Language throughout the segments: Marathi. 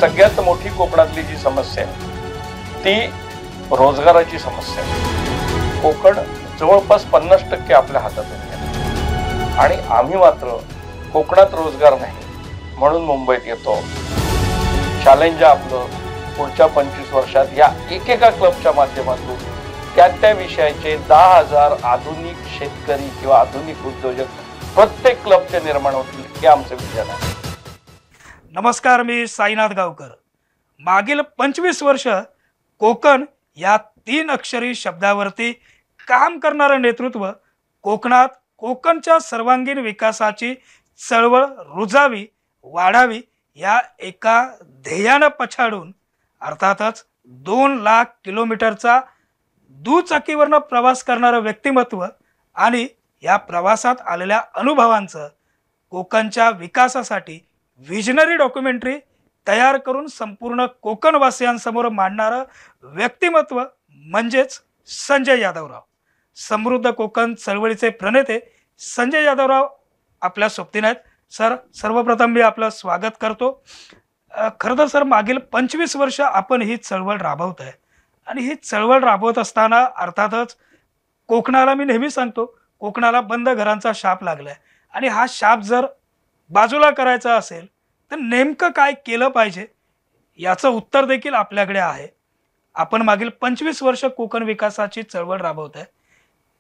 सगळ्यात मोठी कोकणातली जी समस्या आहे ती रोजगाराची समस्या आहे। कोकण जवळपास 50% आपल्या हातातून गेलं आणि आम्ही मात्र कोकणात रोजगार नाही म्हणून मुंबईत येतो। चॅलेंज आपलं पुढच्या 25 वर्षात या एकेका क्लबच्या माध्यमातून त्या विषयाचे 10,000 आधुनिक शेतकरी किंवा आधुनिक उद्योजक प्रत्येक क्लबचे निर्माण होतील हे आमचं विजन आहे। नमस्कार, मी साईनाथ गावकर। मागील 25 वर्ष कोकण या 3 अक्षरी शब्दावरती काम करणारं नेतृत्व कोकणात कोकणच्या सर्वांगीण विकासाची चळवळ रुजावी वाढावी या एका ध्येयानं पछाडून अर्थातच 2 लाख किलोमीटरचा दुचाकीवरनं प्रवास करणारं व्यक्तिमत्व आणि या प्रवासात आलेल्या अनुभवांचं कोकणच्या विकासासाठी विजनरी डॉक्युमेंटरी तयार करून संपूर्ण कोकणवासियांसमोर मांडणारं व्यक्तिमत्व म्हणजेच संजय यादवराव। समृद्ध कोकण चळवळीचे प्रणेते संजय यादवराव आपल्या सोबतीने आहेत। सर, सर्वप्रथम मी आपलं स्वागत करतो। खरं तर सर, मागील 25 वर्ष आपण ही चळवळ राबवत आहे आणि ही चळवळ राबवत असताना अर्थातच कोकणाला, मी नेहमी सांगतो, कोकणाला बंद घरांचा शाप लागलाय आणि हा शाप जर बाजूला करायचा असेल तर नेमकं काय केलं पाहिजे याचं उत्तर देखील आपल्याकडे आहे। आपण मागील 25 वर्ष कोकण विकासाची चळवळ राबवत आहे,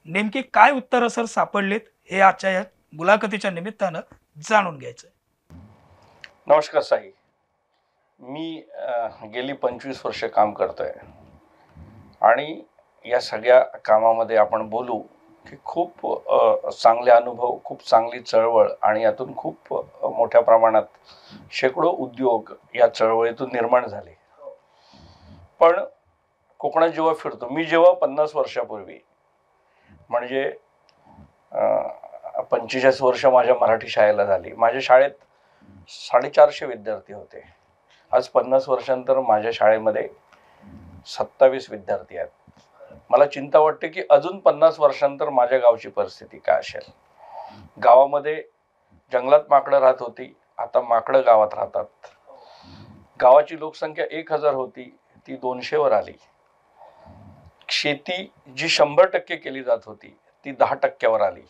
नेमकी काय उत्तरं सर सापडलीत हे आजच्या या मुलाखतीच्या निमित्तानं जाणून घ्यायचं। नमस्कार साई, मी गेली 25 वर्ष काम करतोय आणि या सगळ्या कामामध्ये आपण बोलू की खूप चांगले अनुभव, खूप चांगली चळवळ आणि यातून खूप मोठ्या प्रमाणात शेकडो उद्योग या चळवळीतून निर्माण झाले। पण कोकणात जेव्हा फिरतो, मी जेव्हा 50 वर्षापूर्वी म्हणजे 45 वर्ष माझ्या मराठी शाळेला झाली, माझ्या शाळेत 450 विद्यार्थी होते। आज 50 वर्षांनंतर माझ्या शाळेमध्ये 27 विद्यार्थी आहेत। मला चिंता वाटते की अजून 50 वर्षांनंतर माझ्या गावची परिस्थिती काय असेल। गावामध्ये जंगलात माकडं राहत होती, आता माकडं गावात राहतात। गावाची लोकसंख्या 1000 होती, ती 200 वर आली। शेती जी 100% केली जात होती ती 10% वर आली।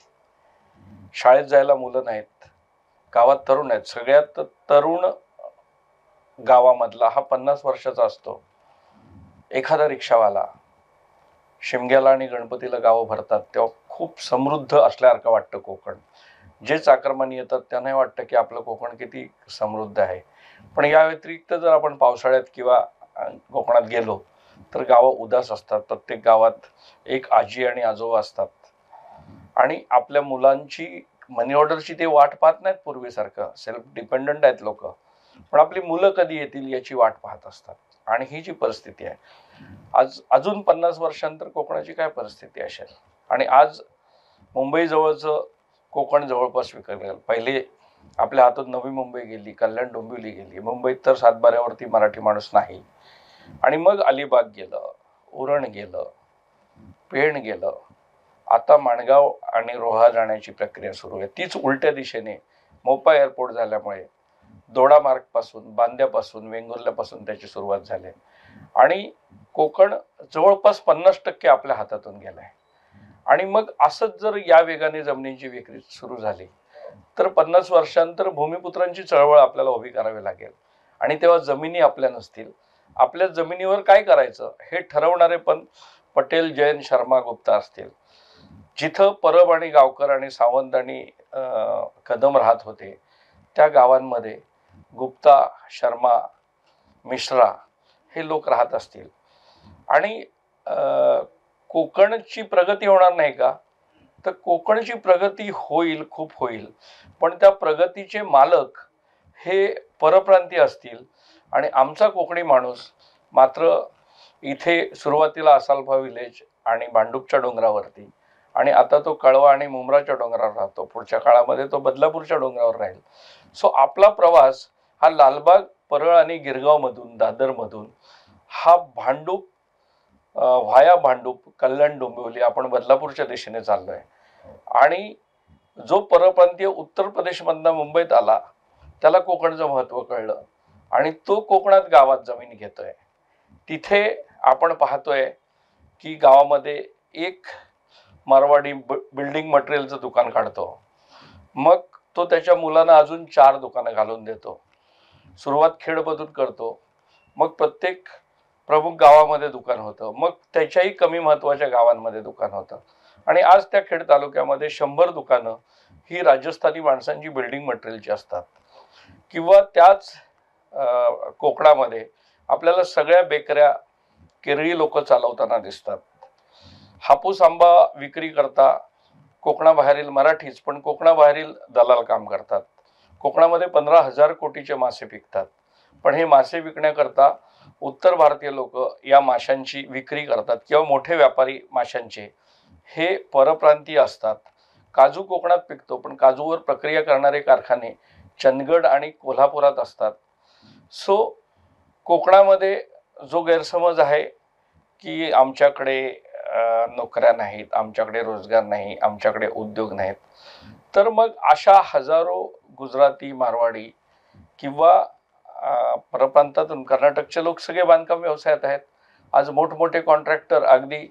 शाळेत जायला मुलं नाहीत, गावात तरुण आहेत। सगळ्यात तरुण गावामधला हा 50 वर्षाचा असतो। एखादा रिक्षावाला शिमग्याला आणि गणपतीला गावं भरतात तेव्हा खूप समृद्ध असल्यासारखं वाटतं कोकण। जे चाकरमानी येतात त्यांनाही वाटतं की आपलं कोकण किती समृद्ध आहे। पण या व्यतिरिक्त जर आपण पावसाळ्यात किंवा कोकणात गेलो तर गावं उदास असतात। प्रत्येक गावात एक आजी आणि आजोबा असतात आणि आपल्या मुलांची मनी ऑर्डरची ते वाट पाहत नाहीत पूर्वीसारखं, सेल्फ डिपेंडंट आहेत लोक, पण आपली मुलं कधी येतील याची वाट पाहत असतात। आणि ही जी परिस्थिती आहे आज, अजून 50 वर्षांनंतर कोकणाची काय परिस्थिती असेल। आणि आज मुंबई जवळचं कोकण जवळपास विकलं। पहिले आपल्या हातून नवी मुंबई गेली, कल्याण डोंबिवली गेली, मुंबईत तर सातबाऱ्यावरती मराठी माणूस नाही। आणि मग अलिबाग गेलं, उरण गेलं, पेण गेलं, आता माणगाव आणि रोहा जाण्याची प्रक्रिया सुरू आहे। तीच उलट्या दिशेने मोपा एअरपोर्ट झाल्यामुळे दोडा मार्ग पासून, बांद्यापासून, वेंगुर्ल्यापासून त्याची सुरुवात झाली आणि कोकण जवळपास 50% आपल्या हातातून गेलाय। आणि मग असंच जर या वेगाने जमिनीची विक्री सुरू झाली तर 50 वर्षांनंतर भूमिपुत्रांची चळवळ आपल्याला उभी करावी लागेल आणि तेव्हा जमिनी आपल्या नसतील। आपल्या जमिनीवर काय करायचं हे ठरवणारे पण पटेल, जैन, शर्मा, गुप्ता असतील। जिथं परब आणि गावकर आणि सावंत आणि कदम राहत होते त्या गावांमध्ये गुप्ता, शर्मा, मिश्रा हे लोक राहत असतील आणि कोकणची प्रगती होणार नाही का? तर कोकणची प्रगती होईल, खूप होईल, पण त्या प्रगतीचे मालक हे परप्रांतीय असतील आणि आमचा कोकणी माणूस मात्र इथे सुरुवातीला असाल्फा विलेज आणि भांडूपच्या डोंगरावरती आणि आता तो कळवा आणि मुंब्राच्या डोंगरावर राहतो। पुढच्या काळामध्ये तो बदलापूरच्या डोंगरावर राहील। सो आपला प्रवास हा लालबाग, परळ आणि गिरगाव मधून, दादर मधून हा भांडूप व्हाया भांडूप, कल्याण डोंबिवली आपण बदलापूरच्या दिशेने चाललोय। आणि जो परप्रांतीय उत्तर प्रदेशमधनं मुंबईत आला त्याला कोकणचं महत्त्व कळलं आणि तो कोकणात गावात जमीन घेतोय. तिथे आपण पाहतोय की गावामध्ये एक मारवाडी बिल्डिंग मटेरियलचं दुकान काढतो, मग तो त्याच्या मुलांना अजून 4 दुकानं घालून देतो. सुरुवात खेडमधून करतो, मग प्रत्येक प्रमुख गावामध्ये दुकान होतं, मग त्याच्याही कमी महत्वाच्या गावांमध्ये दुकान होतं. आणि आज त्या खेड तालुक्यामध्ये 100 दुकानं ही राजस्थानी माणसांची बिल्डिंग मटेरियलची असतात. किंवा त्याच कोकणामध्ये आपल्याला सगळ्या बेकऱ्या केरळी लोक चालवताना दिसतात. हापूस आंबा विक्री करता कोकणाबाहेरील मराठीच, पण कोकणाबाहेरील दलाल काम करतात. कोकणामध्ये 15,000 कोटीचे मासे पिकतात, पण हे मासे विकण्याकरता उत्तर भारतीय लोक या माशांची विक्री करतात किंवा मोठे व्यापारी माशांचे हे परप्रांतीय असतात. काजू कोकणात पिकतो, पण काजूवर प्रक्रिया करणारे कारखाने चंदगड आणि कोल्हापुरात असतात. सो कोकणामध्ये जो गैरसमज आहे की आमच्याकडे नोकऱ्या नाहीत, आमच्याकडे रोजगार नाही, आमच्याकडे उद्योग नाहीत, तर मग अशा हजारो गुजराती, मारवाडी किंवा परप्रांतातून कर्नाटकचे लोक सगळे बांधकाम व्यवसायात आहेत. आज मोठमोठे कॉन्ट्रॅक्टर अगदी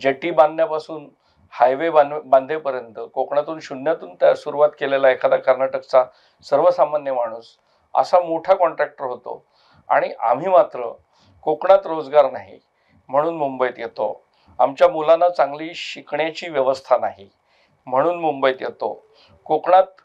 जेटी बांधण्यापासून हायवे बांधेपर्यंत कोकणातून शून्यातून त्या सुरुवात केलेला एखादा कर्नाटकचा सर्वसामान्य माणूस असा मोठा कॉन्ट्रॅक्टर होतो. आणि आम्ही मात्र कोकणात रोजगार नाही म्हणून मुंबईत येतो, आमच्या मुलांना चांगली शिकण्याची व्यवस्था नाही म्हणून मुंबईत येतो. कोकणात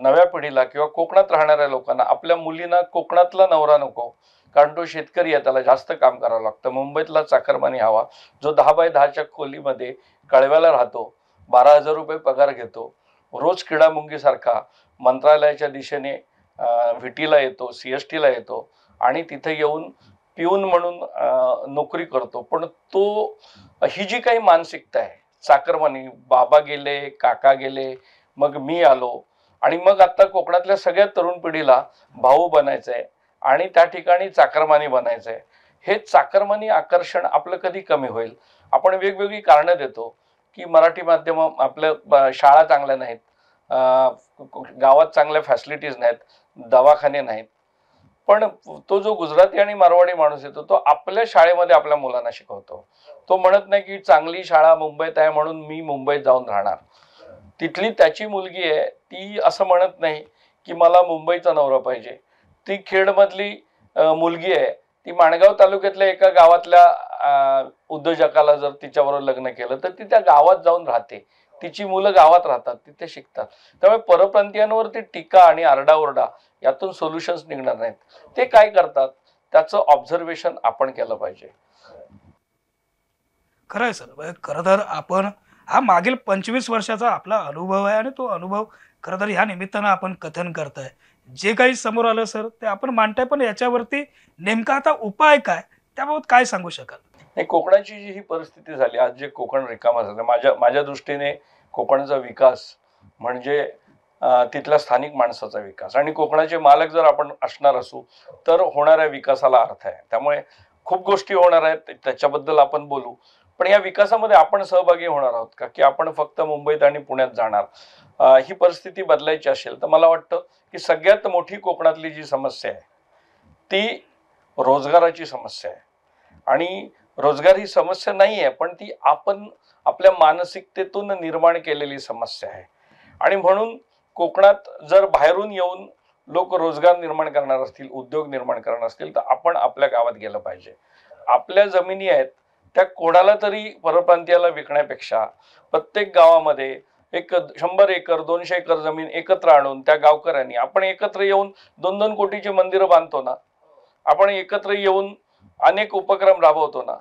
नव्या पिढीला किंवा कोकणात राहणाऱ्या लोकांना आपल्या मुलींना कोकणातला नवरा नको, कारण तो शेतकरी आहे, त्याला जास्त काम करावं लागतं. मुंबईतला चाकरमानी हवा जो 10 बाय 10च्या खोलीमध्ये कळव्याला राहतो, 12,000 रुपये पगार घेतो, रोज किडामुंगीसारखा मंत्रालयाच्या दिशेने व्हीटीला येतो, CSTला येतो आणि तिथे येऊन पिऊन म्हणून नोकरी करतो. पण तो ही जी काही मानसिकता आहे चाकरमानी, बाबा गेले, काका गेले, मग मी आलो, आणि मग आता कोकणातल्या सगळ्या तरुण पिढीला भाऊ बनायचंय आणि त्या ठिकाणी चाकरमानी बनायचंय. हे चाकरमानी आकर्षण आपलं कधी कमी होईल? आपण वेगवेगळी कारणं देतो की मराठी माध्यम आपल्या शाळा चांगल्या नाहीत, गावात चांगल्या फॅसिलिटीज नाहीत, दवाखाने नाहीत. पण तो जो गुजराती आणि मारवाडी माणूस येतो तो आपल्या शाळेमध्ये आपल्या मुलांना शिकवतो. तो म्हणत नाही की चांगली शाळा मुंबईत आहे म्हणून मी मुंबईत जाऊन राहणार. तिथली त्याची मुलगी आहे ती असं म्हणत नाही की मला मुंबईचा नवरा पाहिजे. ती खेडमधली मुलगी आहे, ती माणगाव तालुक्यातल्या एका गावातल्या उद्योजकाला जर तिच्याबरोबर लग्न केलं तर ती त्या गावात जाऊन राहते, तिची मुलं गावात राहतात, तिथे शिकतात. त्यामुळे परप्रांतीयांवरती टीका आणि आरडाओरडा यातून सोल्युशन्स निघणार नाहीत. ते काय करतात त्याचं ऑब्झर्वेशन आपण केलं पाहिजे. खरं आहे सर. खरं तर आपण हा मागील 25 वर्षाचा आपला अनुभव आहे आणि तो अनुभव खरं तर ह्या निमित्तानं आपण कथन करताय. जे काही समोर आलं सर ते आपण मांडताय, पण याच्यावरती नेमका आता उपाय काय त्याबाबत काय सांगू शकाल? नाही, कोकणाची जी ही परिस्थिती झाली आज, जे कोकण रिकामा झालं, माझ्या दृष्टीने कोकणचा विकास म्हणजे तिथल्या स्थानिक माणसाचा विकास, आणि कोकणाचे मालक जर आपण असणार असू तर होणाऱ्या विकासाला अर्थ आहे. त्यामुळे खूप गोष्टी होणार आहेत, त्याच्याबद्दल आपण बोलू. पण या विकासामध्ये आपण सहभागी होणार आहोत का, की आपण फक्त मुंबईत आणि पुण्यात जाणार? ही परिस्थिती बदलायची असेल तर मला वाटतं की सगळ्यात मोठी कोकणातली जी समस्या आहे ती रोजगाराची समस्या आहे. आणि रोजगार ही समस्या नाही आहे, पण ती आपण आपल्या मानसिकतेतून निर्माण केलेली समस्या आहे. आणि म्हणून कोकणात जर बाहेरून येऊन लोक रोजगार निर्माण करणार असतील, उद्योग निर्माण करणार असतील, तर आपण आपल्या गावात गेलं पाहिजे. आपल्या जमिनी आहेत त्या कोणाला तरी परप्रांतीयाला विकण्यापेक्षा प्रत्येक गावामध्ये एक 100 एकर 200 एकर जमीन एकत्र आणून त्या गावकऱ्यांनी आपण एकत्र येऊन 2-2 कोटीची मंदिरं बांधतो ना, आपण एकत्र येऊन अनेक उपक्रम राबवतो ना,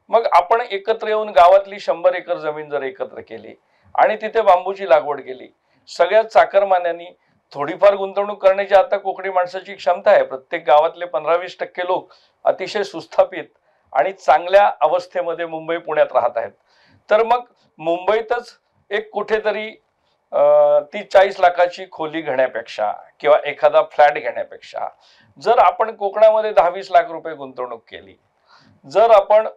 मग आपण एकत्र येऊन गावातली 100 एकर जमीन जर एकत्र केली आणि तिथे बांबूची लागवड केली, सगळ्या चाकरमान्यांनी थोडीफार गुंतवणूक करण्याची आता कोकणी माणसाची क्षमता आहे. प्रत्येक गावातले 15-20% लोक अतिशय सुस्थापित आणि चांगल्या अवस्थेमध्ये मुंबई पुण्यात राहत आहेत. तर मग मुंबईतच एक कुठेतरी ती 40 लाखाची खोली घेण्यापेक्षा किंवा एखादा फ्लॅट घेण्यापेक्षा जर आपण कोकणामध्ये 10-20 लाख रुपये गुंतवणूक केली, जर आपण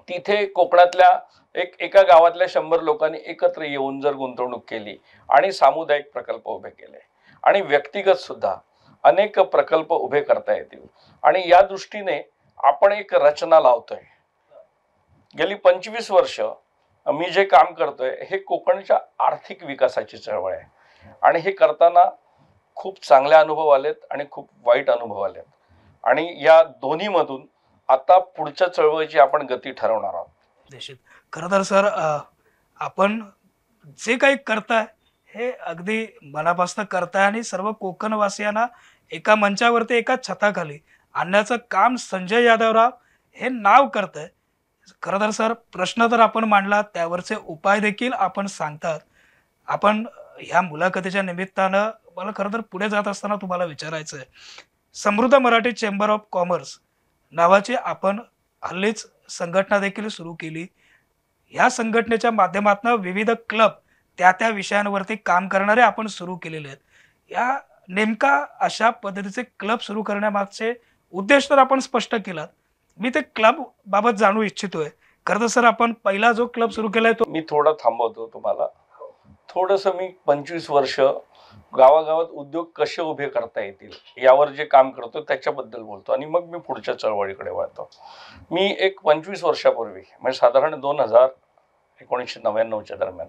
तिथे कोकणातल्या एका गावातल्या 100 लोकांनी एकत्र येऊन जर गुंतवणूक केली आणि सामुदायिक प्रकल्प उभे केले आणि व्यक्तिगत सुद्धा, अनेक प्रकल्प उभे करता येतील आणि या दृष्टीने आपण एक रचना लावतोय. गेली 25 वर्ष मी जे काम करतोय हे कोकणच्या आर्थिक विकासाची चळवळ आहे आणि हे करताना खूप चांगले अनुभव आलेत आणि खूप वाईट अनुभव आलेत आणि या दोन्ही मधून आता पुढच्या चळवळीची आपण गती ठरवणार आहोत. निश्चित. खरं तर सर आपण जे काही करताय हे अगदी मनापासून करताय आणि सर्व कोकणवासियांना एका मंचावरती एका छताखाली आणण्याचं काम संजय यादवराव हे नाव करतंय. खरं तर सर प्रश्न तर आपण मांडला, त्यावरचे उपाय देखील आपण सांगतात. आपण ह्या मुलाखतीच्या निमित्तानं मला खरं तर पुढे जात असताना तुम्हाला विचारायचं आहे, समृद्ध मराठी चेंबर ऑफ कॉमर्स नावाची आपण हल्लीच संघटना देखील सुरू केली. ह्या संघटनेच्या माध्यमातून विविध क्लब त्या विषयांवरती काम करणारे आपण सुरू केलेले आहेत. या नेमका अशा पद्धतीचे क्लब सुरू करण्यामागचे उद्देश तर आपण स्पष्ट केलात. मी ते क्लब बाबत जाणू इच्छितोय. खरं तर सर आपण पहिला जो क्लब सुरू केलाय तो मी थोडं थांबवतो तुम्हाला. थोडंसं मी 25 वर्ष गावागावात उद्योग कसे उभे करता येतील यावर जे काम करतो त्याच्याबद्दल बोलतो आणि मग मी पुढच्या चळवळीकडे वळतो. मी एक 25 वर्षापूर्वी म्हणजे साधारण 1999च्या दरम्यान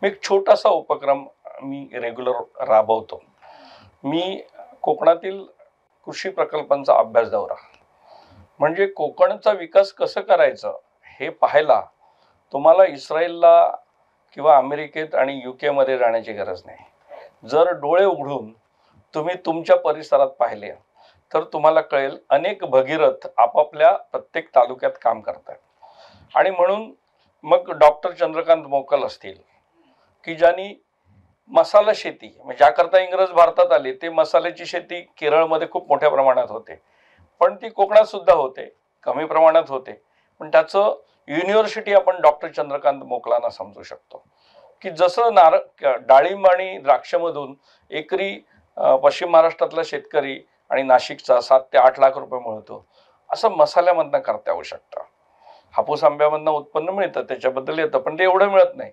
मी एक छोटासा उपक्रम मी रेग्युलर राबवतो. मी कोकणातील कृषी प्रकल्पांचा अभ्यास दौरा म्हणजे कोकणचा विकास कसं करायचं हे पाहायला तुम्हाला इस्रायलला किंवा अमेरिकेत आणि UK मध्ये जाण्याची गरज नाही. जर डोळे उघडून तुम्ही तुमच्या परिसरात पाहिले तर तुम्हाला कळेल अनेक भगीरथ आपापल्या प्रत्येक तालुक्यात काम करतात. आणि म्हणून मग डॉक्टर चंद्रकांत मोकल असतील की ज्यांनी मसाला शेती म्हणजे ज्याकरता इंग्रज भारतात आले ते मसाल्याची शेती केरळमध्ये खूप मोठ्या प्रमाणात होते, पण ती कोकणात सुद्धा होते, कमी प्रमाणात होते. पण त्याचं युनिव्हर्सिटी आपण डॉक्टर चंद्रकांत मोकलांना समजू शकतो की जसं डाळिंब आणि द्राक्षमधून एकरी पश्चिम महाराष्ट्रातला शेतकरी आणि नाशिकचा 7 ते 8 लाख रुपये मिळतो, असं मसाल्यामधनं करता येऊ शकतं. हापूस आंब्यामधनं उत्पन्न मिळतं, त्याच्याबद्दल येतं, पण ते एवढं मिळत नाही.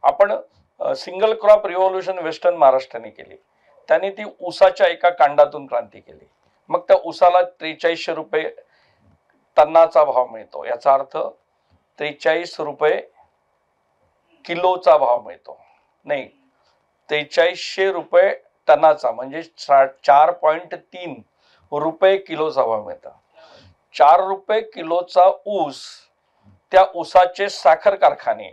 आपण सिंगल क्रॉप रिव्हॉल्युशन वेस्टर्न महाराष्ट्राने केली. त्यांनी ती ऊसाच्या एका कांडातून क्रांती केली. मग त्या ऊसाला 4300 रुपये टनाचा भाव मिळतो. याचा अर्थ 43 रुपये किलोचा भाव मिळतो. नाही, 4300 रुपये टनाचा म्हणजे 4.3 रुपये किलोचा भाव मिळतो. 4 रुपये किलोचा ऊस, त्या ऊसाचे साखर कारखाने,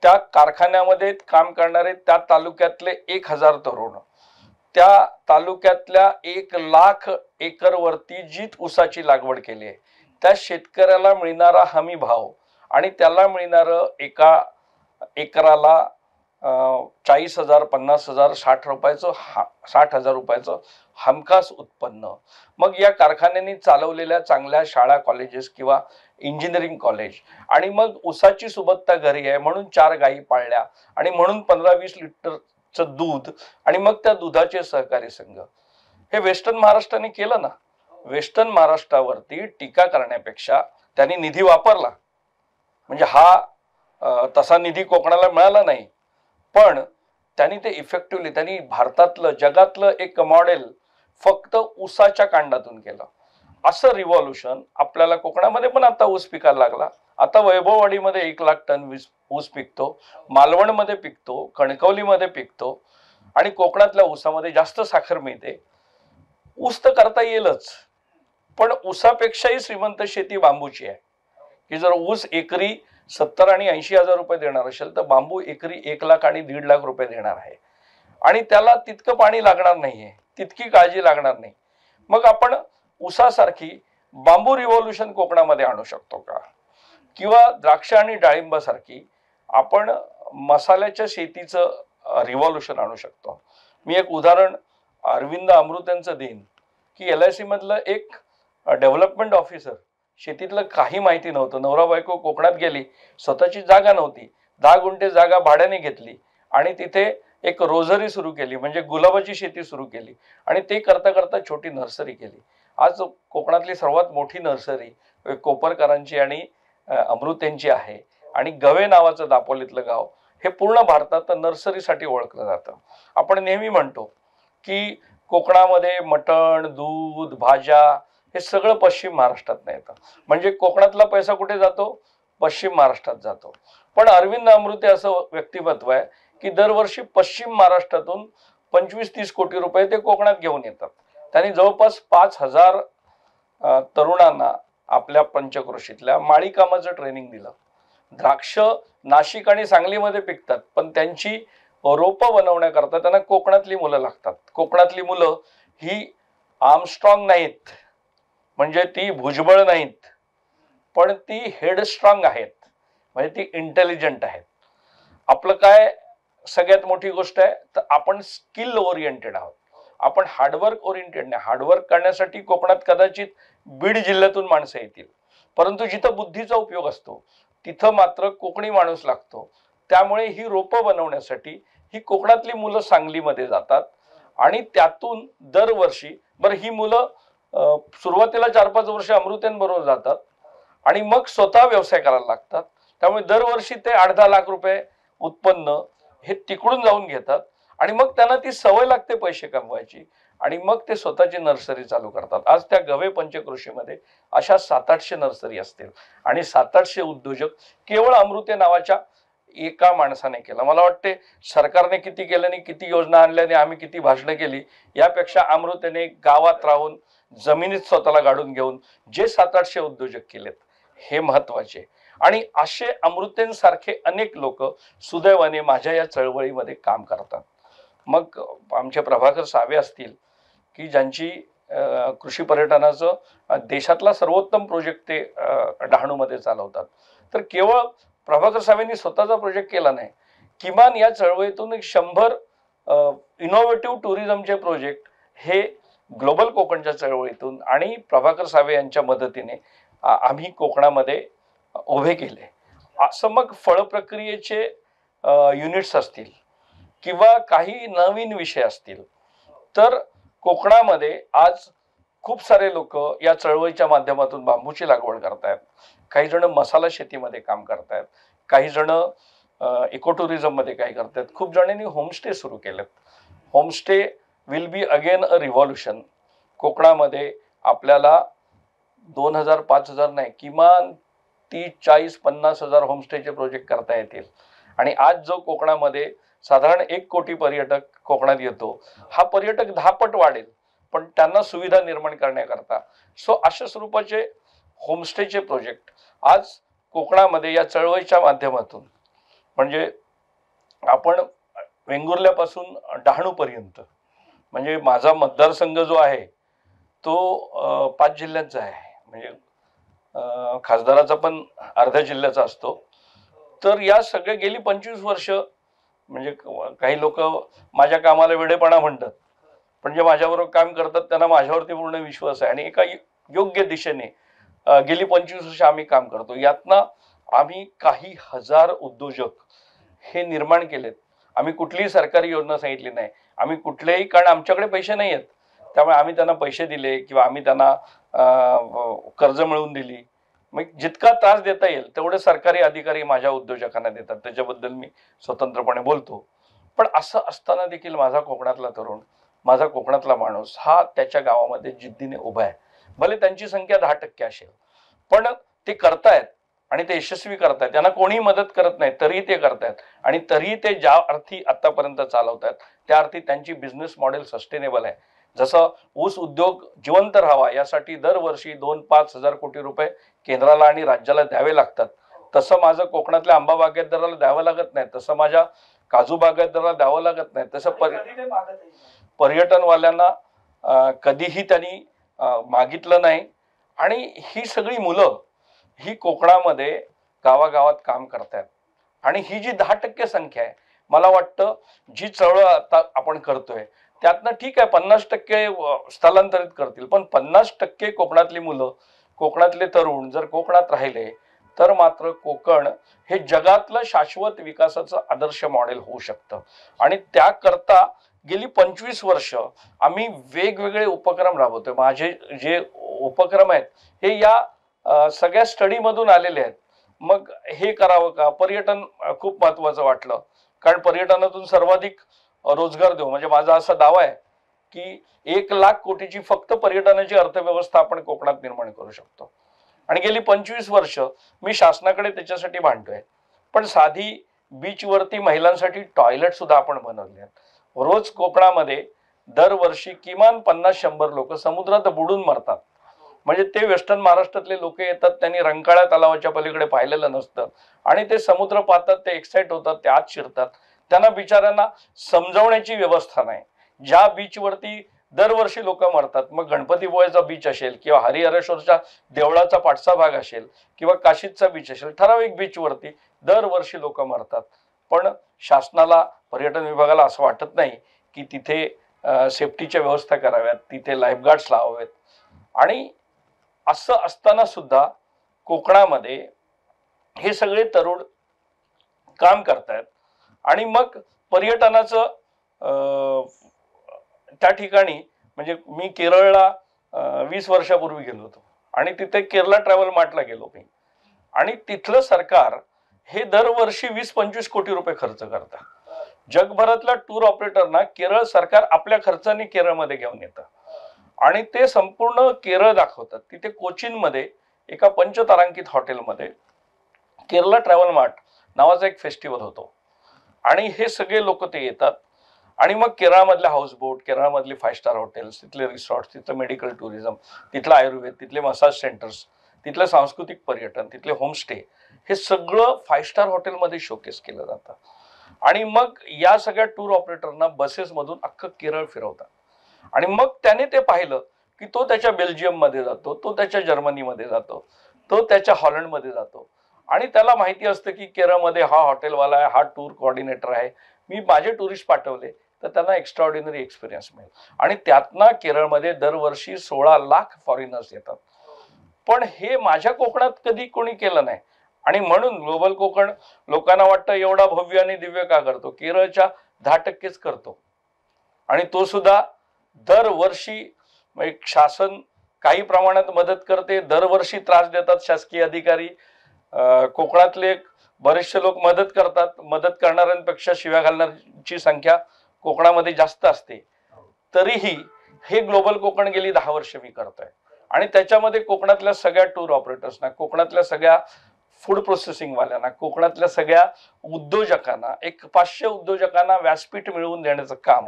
त्या कारखान्यामध्ये काम करणारे त्या तालुक्यातले 1000 तरुण, त्या तालुक्यातल्या 1,00,000 एकर वरती जी ऊसाची लागवड केली आहे त्या शेतकऱ्याला मिळणारा हमी भाव आणि त्याला मिळणारं एका एकराला 40,000, 50,000, 60,000 रुपयाचं हमखास उत्पन्न. मग या कारखान्यांनी चालवलेल्या चांगल्या शाळा, कॉलेजेस किंवा इंजिनिअरिंग कॉलेज आणि मग ऊसाची सुबत्ता घरी आहे म्हणून 4 गायी पाळल्या आणि म्हणून 15-20 लिटरचं दूध आणि मग त्या दुधाचे सहकारी संघ. हे वेस्टर्न महाराष्ट्राने केलं ना. वेस्टर्न महाराष्ट्रावरती टीका करण्यापेक्षा त्यांनी निधी वापरला. म्हणजे हा तसा निधी कोकणाला मिळाला नाही, पण त्यांनी ते इफेक्टिव्हली त्यांनी भारतातलं जगातलं एक मॉडेल फक्त ऊसाच्या कांडातून केलं. असं रिव्हॉल्युशन आपल्याला कोकणामध्ये पण आता ऊस पिकायला लागला. आता वैभववाडीमध्ये 1,00,000 टन ऊस पिकतो, मालवणमध्ये पिकतो, कणकवलीमध्ये पिकतो आणि कोकणातल्या ऊसामध्ये जास्त साखर मिळते. ऊस तर करता येईलच, पण ऊसापेक्षाही श्रीमंत शेती बांबूची आहे की जर ऊस एकरी 70 आणि 80,000 रुपये देणार असेल तर बांबू एकरी 1,00,000 आणि 1,50,000 रुपये देणार आहे आणि त्याला तितकं पाणी लागणार नाहीये, तितकी काळजी लागणार नाही. मग आपण ऊसासारखी बांबू रिव्हॉल्युशन कोकणामध्ये आणू शकतो का? किंवा द्राक्ष आणि डाळिंबासारखी आपण मसाल्याच्या शेतीचं रिव्हॉल्युशन आणू शकतो. मी एक उदाहरण अरविंद अमृत यांचं देईन की LIC मधलं एक डेव्हलपमेंट ऑफिसर, शेतीतलं काही माहिती नव्हतं, नवरा बायको कोकणात गेली, स्वतःची जागा नव्हती, 10 गुंठे जागा भाड्याने घेतली आणि तिथे एक रोझरी सुरू केली म्हणजे गुलाबाची शेती सुरू केली आणि ते करता करता छोटी नर्सरी केली. आज कोकणातली सर्वात मोठी नर्सरी कोपरकरांची आणि अमृत यांची आहे आणि गवे नावाचं दापोलीतलं गाव हे पूर्ण भारतात नर्सरीसाठी ओळखलं जातं. आपण नेहमी म्हणतो की कोकणामध्ये मटण, दूध, भाज्या हे सगळं पश्चिम महाराष्ट्रात येतं. म्हणजे कोकणातला पैसा कुठे जातो? पश्चिम महाराष्ट्रात जातो. पण अरविंद अमृते असं व्यक्तिमत्व आहे की दरवर्षी पश्चिम महाराष्ट्रातून 25-30 कोटी रुपये ते कोकणात घेऊन येतात. त्यांनी जवळपास 5,000 तरुणांना आपल्या पंचक्रोशीतल्या माळी कामाचं ट्रेनिंग दिलं. द्राक्ष नाशिक आणि सांगलीमध्ये पिकतात, पण त्यांची रोपं बनवण्याकरता त्यांना कोकणातली मुलं लागतात. कोकणातली मुलं ही आर्मस्ट्रॉंग नाहीत, म्हणजे ती भुजबळ नाहीत, पण ती हेडस्ट्रॉंग आहेत, म्हणजे ती इंटेलिजंट आहेत. आपलं काय सगळ्यात मोठी गोष्ट आहे तर आपण स्किल ओरिएंटेड आहोत, आपण हार्डवर्क ओरिएंटेड नाही. हार्डवर्क करण्यासाठी कोकणात कदाचित बीड जिल्ह्यातून माणसं येतील, परंतु जिथं बुद्धीचा उपयोग असतो तिथं मात्र कोकणी माणूस लागतो. त्यामुळे ही रोपं बनवण्यासाठी ही कोकणातली मुलं सांगलीमध्ये जातात आणि त्यातून दरवर्षी ही मुलं सुरुवातीला 4-5 वर्ष अमृतेंबरोबर जातात आणि मग स्वतः व्यवसाय करायला लागतात. त्यामुळे दरवर्षी ते 8-10 लाख रुपये उत्पन्न हे तिकडून जाऊन घेतात आणि मग त्यांना ती सवय लागते पैसे कमवायची आणि मग ते स्वतःची नर्सरी चालू करतात. आज त्या गवे पंचक्रोशीमध्ये अशा 700-800 नर्सरी असतील आणि 700-800 उद्योजक केवळ अमृते नावाच्या एका माणसाने केलं. मला वाटते सरकारने किती केलं आणि किती योजना आणल्या आणि आम्ही किती भाषणं केली यापेक्षा अमृतेने गावात राहून जमिनीत स्वतःला गाडून घेऊन जे 700-800 उद्योजक केलेत हे महत्वाचे. आणि असे अमृतेंसारखे अनेक लोक सुदैवाने माझ्या या चळवळीमध्ये काम करतात. मग आमचे प्रभाकर सावे असतील की ज्यांची कृषी पर्यटनाचं देशातला सर्वोत्तम प्रोजेक्ट ते डहाणूमध्ये चालवतात. तर केवळ प्रभाकर सावेंनी स्वतःचा प्रोजेक्ट केला नाही, किमान या चळवळीतून 100 इनोव्हेटिव्ह टुरिझमचे प्रोजेक्ट हे ग्लोबल कोकणच्या चळवळीतून आणि प्रभाकर सावे यांच्या मदतीने आम्ही कोकणामध्ये उभे केले. असं मग फळ प्रक्रियेचे युनिट्स असतील किंवा काही नवीन विषय असतील तर कोकणामध्ये आज खूप सारे लोक या चळवळीच्या माध्यमातून बांबूची लागवड करतायत. काही जण मसाला शेतीमध्ये काम करतायत, काही जण इको टुरिझम मध्ये काय करतायत, खूप जणांनी होमस्टे सुरू केलेत. Homestay will be again a revolution. कोकणामध्ये आपल्याला 2,000-5,000 नाही, किमान 30-40-50,000 होमस्टेचे प्रोजेक्ट करता येतील. आणि आज जो कोकणामध्ये साधारण 1 कोटी पर्यटक कोकणात येतो, हा पर्यटक 10 पट वाढेल, पण त्यांना सुविधा निर्माण करण्याकरता अशा स्वरूपाचे होमस्टेचे प्रोजेक्ट आज कोकणामध्ये या चळवळीच्या माध्यमातून, म्हणजे आपण वेंगुर्ल्यापासून डहाणूपर्यंत, म्हणजे माझा मतदारसंघ जो आहे तो 5 जिल्ह्यांचा आहे, म्हणजे खासदाराचा पण अर्ध्या जिल्ह्याचा असतो. तर या सगळे गेली 25 वर्ष, म्हणजे काही लोक माझ्या कामाला वेडेपणा म्हणतात, पण जे माझ्याबरोबर काम करतात त्यांना माझ्यावरती पूर्ण विश्वास आहे आणि एका योग्य दिशेने गेली 25 वर्ष आम्ही काम करतो. यातनं आम्ही काही हजार उद्योजक हे निर्माण केलेत. आम्ही कुठलीही सरकारी योजना सांगितली नाही, आम्ही कुठलेही, कारण आमच्याकडे पैसे नाही आहेत, त्यामुळे आम्ही त्यांना पैसे दिले किंवा आम्ही त्यांना कर्ज मिळवून दिली. मग जितका त्रास देता येईल तेवढे सरकारी अधिकारी माझ्या उद्योजकांना देतात, त्याच्याबद्दल मी स्वतंत्रपणे बोलतो. पण असं असताना देखील माझा कोकणातला तरुण, माझा कोकणातला माणूस हा त्याच्या गावामध्ये जिद्दीने उभा आहे. भले त्यांची संख्या 10% असेल, पण ते करतायत आणि ते यशस्वी करतायत. त्यांना कोणी मदत करत नाही तरी ते करतायत आणि तरी ते ज्या अर्थी आतापर्यंत चालवतायत त्या अर्थी त्यांची बिझनेस मॉडेल सस्टेनेबल आहे. जसं ऊस उद्योग जिवंत राहावा यासाठी दरवर्षी 2-5 हजार कोटी रुपये केंद्राला आणि राज्याला द्यावे लागतात, तसं माझं कोकणातल्या आंबा बागायतदाराला द्यावं लागत नाही, तसं माझ्या काजू बागायतदाराला द्यावं लागत नाही, तसं पर्यटनवाल्यांना कधीही त्यांनी मागितलं नाही. आणि ही सगळी मुलं ही कोकणामध्ये गावागावात काम करतायत आणि ही जी 10% संख्या आहे, मला वाटतं जी चळवळ आता आपण करतोय त्यातनं ठीक आहे 50% स्थलांतरित करतील, पण 50% कोकणातली मुलं, कोकणातले तरुण जर कोकणात राहिले तर मात्र कोकण हे जगातलं शाश्वत विकासाचं आदर्श मॉडेल होऊ शकतं. आणि त्याकरता गेली 25 वर्ष आम्ही वेगवेगळे उपक्रम राबवतोय. माझे जे उपक्रम आहेत हे या सगळ्या स्टडीमधून आलेले आहेत. मग हे करावं का, पर्यटन खूप महत्वाचं वाटलं, कारण पर्यटनातून सर्वाधिक रोजगार देऊ, म्हणजे माझा असा दावा आहे की 1,00,000 कोटीची फक्त पर्यटनाची अर्थव्यवस्था आपण कोकणात निर्माण करू शकतो. आणि गेली 25 वर्ष मी शासनाकडे त्याच्यासाठी भांडतोय. पण साधी बीचवरती महिलांसाठी टॉयलेट सुद्धा आपण बनवले आहेत. रोज कोकणामध्ये दरवर्षी किमान 50-100 लोक समुद्रात बुडून मरतात. म्हणजे ते वेस्टर्न महाराष्ट्रातले लोक येतात, त्यांनी रंकाळा तलावाच्या पलीकडे पाहिलेलं नसतं आणि ते समुद्र पाहतात, ते एक्साइट होतात, ते आत शिरतात. त्यांना बिचाऱ्यांना समजावण्याची व्यवस्था नाही. ज्या बीचवरती दरवर्षी लोक मरतात, मग गणपतीपुळेचा बीच असेल किंवा हरिहरेश्वरच्या देवळाचा पाठचा भाग असेल किंवा काशीदचा बीच असेल, ठराविक बीचवरती दरवर्षी लोक मरतात. पण शासनाला, पर्यटन विभागाला असं वाटत नाही की तिथे सेफ्टीच्या व्यवस्था कराव्यात, तिथे लाईफगार्ड्स लावावेत. आणि असं असताना सुद्धा कोकणामध्ये हे सगळे तरुण काम करतायत. आणि मग पर्यटनाचं त्या ठिकाणी, म्हणजे मी केरळला 20 वर्षापूर्वी गेलो होतो आणि तिथे केरला ट्रॅव्हल मार्टला गेलो मी. आणि तिथलं सरकार हे दरवर्षी 20-25 कोटी रुपये खर्च करतं. जगभरातल्या टूर ऑपरेटरना केरळ सरकार आपल्या खर्चाने केरळमध्ये घेऊन येतं आणि ते संपूर्ण केरळ दाखवतात. तिथे कोचीनमध्ये एका पंचतारांकित हॉटेलमध्ये केरला ट्रॅव्हल मार्ट नावाचा एक फेस्टिवल होतो आणि हे सगळे लोक ते येतात. आणि मग केरळमधल्या हाऊसबोट, केरळमधले 5 स्टार हॉटेल्स, तिथले रिसॉर्ट्स, तिथलं मेडिकल टुरिझम, तिथलं आयुर्वेद, तिथले मसाज सेंटर्स, तिथलं सांस्कृतिक पर्यटन, तिथले होमस्टे, हे सगळं 5 स्टार हॉटेलमध्ये शोकेस केलं जातं. आणि मग या सगळ्या टूर ऑपरेटरना बसेसमधून अख्खं केरळ फिरवतात. आणि मग त्याने ते पाहिलं की तो त्याच्या बेल्जियममध्ये जातो, तो त्याच्या जर्मनीमध्ये जातो, तो त्याच्या हॉलंडमध्ये जातो आणि त्याला माहिती असतं की केरळमध्ये हा हॉटेलवाला आहे, हा टूर कोऑर्डिनेटर आहे, मी माझे टुरिस्ट पाठवले तर त्यांना एक्स्ट्राऑर्डिनरी एक्सपिरियन्स मिळेल. आणि त्यातनं केरळमध्ये दरवर्षी 16 लाख फॉरेनर्स येतात. पण हे माझ्या कोकणात कधी कोणी केलं नाही. आणि म्हणून ग्लोबल कोकण लोकांना वाटतं एवढा भव्य आणि दिव्य का करतो. केरळच्या 10% करतो आणि तो सुद्धा दरवर्षी. शासन काही प्रमाणात मदत करते, दरवर्षी त्रास देतात शासकीय अधिकारी. कोकणातले बरेचसे लोक मदत करतात. मदत करणाऱ्यांपेक्षा शिव्या घालणाऱ्यांची संख्या कोकणामध्ये जास्त असते. तरीही हे ग्लोबल कोकण गेली 10 वर्ष मी करतोय आणि त्याच्यामध्ये कोकणातल्या सगळ्या टूर ऑपरेटर्सना, कोकणातल्या सगळ्या फूड प्रोसेसिंग वाल्यांना, कोकणातल्या सगळ्या उद्योजकांना, एक 500 उद्योजकांना व्यासपीठ मिळवून देण्याचं काम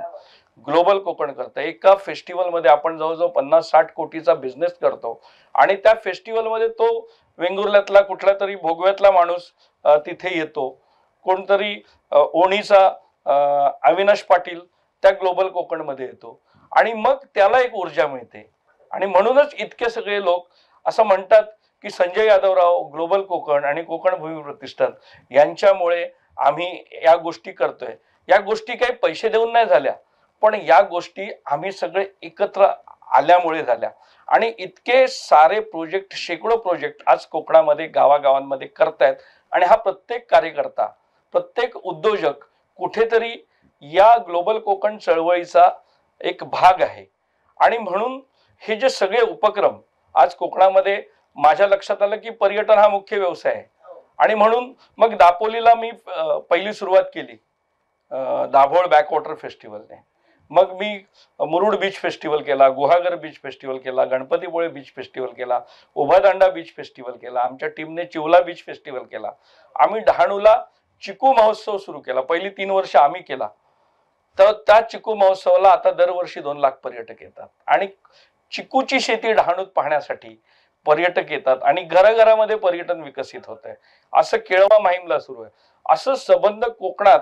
ग्लोबल कोकण करतं. एका फेस्टिवलमध्ये आपण जवळजवळ 50-60 कोटीचा बिझनेस करतो आणि त्या फेस्टिवलमध्ये तो वेंगुर्ल्यातला कुठला तरी भोगव्यातला माणूस तिथे येतो, कोणतरी ओणीचा अविनाश पाटील त्या ग्लोबल कोकणमध्ये येतो आणि मग त्याला एक ऊर्जा मिळते. आणि म्हणूनच इतके सगळे लोक असं म्हणतात की संजय यादवराव, ग्लोबल कोकण आणि कोकण भूमी प्रतिष्ठान यांच्यामुळे आम्ही या गोष्टी करतोय. या गोष्टी काही पैसे देऊन नाही झाल्या, पण या गोष्टी आम्ही सगळे एकत्र आल्यामुळे झाल्या. आणि इतके सारे प्रोजेक्ट, शेकडो प्रोजेक्ट आज कोकणामध्ये गावागावांमध्ये करतायत. आणि हा प्रत्येक कार्यकर्ता, प्रत्येक उद्योजक कुठेतरी या ग्लोबल कोकण चळवळीचा एक भाग आहे. आणि म्हणून हे जे सगळे उपक्रम आज कोकणामध्ये, माझ्या लक्षात आलं की पर्यटन हा मुख्य व्यवसाय आहे. आणि म्हणून मग दापोलीला मी पहिली सुरुवात केली दाभोळ बॅकवॉटर फेस्टिवलने. मग मी मुरुड बीच फेस्टिवल केला, गुहागर बीच फेस्टिवल केला, गणपतीपुळे बीच फेस्टिवल केला, उभादांडा बीच फेस्टिवल केला. आमच्या टीमने चिवला बीच फेस्टिवल केला. आम्ही डहाणूला चिकू महोत्सव सुरू केला. पहिली 3 वर्ष आम्ही केला. तर त्या चिकू महोत्सवाला आता दरवर्षी 2 लाख पर्यटक येतात आणि चिकूची शेती डहाणूत पाहण्यासाठी पर्यटक येतात आणि घराघरामध्ये पर्यटन विकसित होत आहे. असं केळवा माहीमला सुरू आहे. असं संबंध कोकणात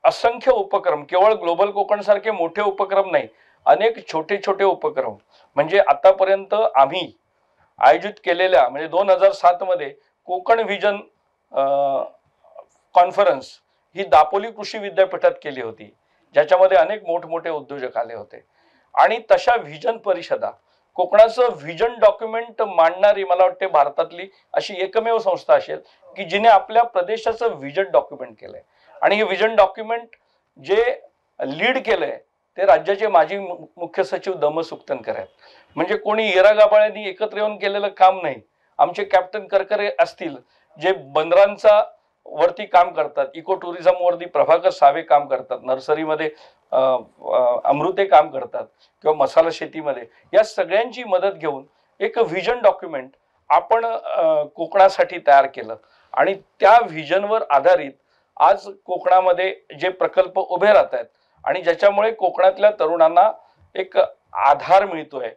असंख्य उपक्रम, केवळ ग्लोबल कोकण सारखे मोठे उपक्रम नाही, अनेक छोटे छोटे उपक्रम. म्हणजे आतापर्यंत आम्ही आयोजित केलेल्या, म्हणजे 2007 मध्ये कोकण व्हिजन कॉन्फरन्स ही दापोली कृषी विद्यापीठात केली होती, ज्याच्यामध्ये अनेक मोठमोठे उद्योजक आले होते. आणि तशा व्हिजन परिषदा, कोकणाचं व्हिजन डॉक्युमेंट मांडणारी मला वाटते भारतातली अशी एकमेव संस्था असेल की जिने आपल्या प्रदेशाचं व्हिजन डॉक्युमेंट केलंय. आणि हे व्हिजन डॉक्युमेंट जे लीड केलंय ते राज्याचे माजी मुख्य सचिव दम सुक्तनकर आहेत. म्हणजे कोणी येरागाबाळ्यांनी एकत्र येऊन केलेलं काम नाही. आमचे कॅप्टन करकरे असतील, जे बंदरांचा वरती काम करतात, इको टुरिझम वरती प्रभाकर सावे काम करतात, नर्सरीमध्ये अमृते काम करतात किंवा मसाला शेतीमध्ये, या सगळ्यांची मदत घेऊन एक व्हिजन डॉक्युमेंट आपण कोकणासाठी तयार केलं आणि त्या व्हिजनवर आधारित आज कोकणामध्ये जे प्रकल्प उभे राहत आहेत आणि ज्याच्यामुळे कोकणातल्या तरुणांना एक आधार मिळतोय,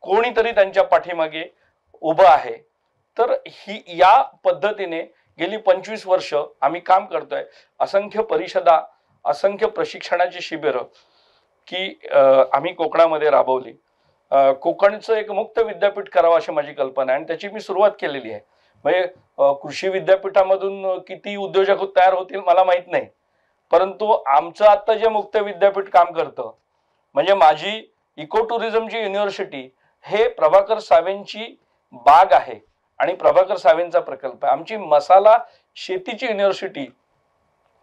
कोणीतरी त्यांच्या पाठीमागे उभं आहे. तर ही या पद्धतीने गेली 25 वर्ष आम्ही काम करतोय. असंख्य परिषदा, असंख्य प्रशिक्षणाची शिबिरं की आम्ही कोकणामध्ये राबवली. कोकणचं एक मुक्त विद्यापीठ करावं अशी माझी कल्पना आहे आणि त्याची मी सुरुवात केलेली आहे. म्हणजे कृषी विद्यापीठामधून किती उद्योजक तयार होतील मला माहित नाही, परंतु आमचं आता जे मुक्त विद्यापीठ काम करतं म्हणजे माझी इको टुरिझमची युनिव्हर्सिटी हे प्रभाकर सावेंची बाग आहे आणि प्रभाकर सावेंचा प्रकल्प आहे. आमची मसाला शेतीची युनिव्हर्सिटी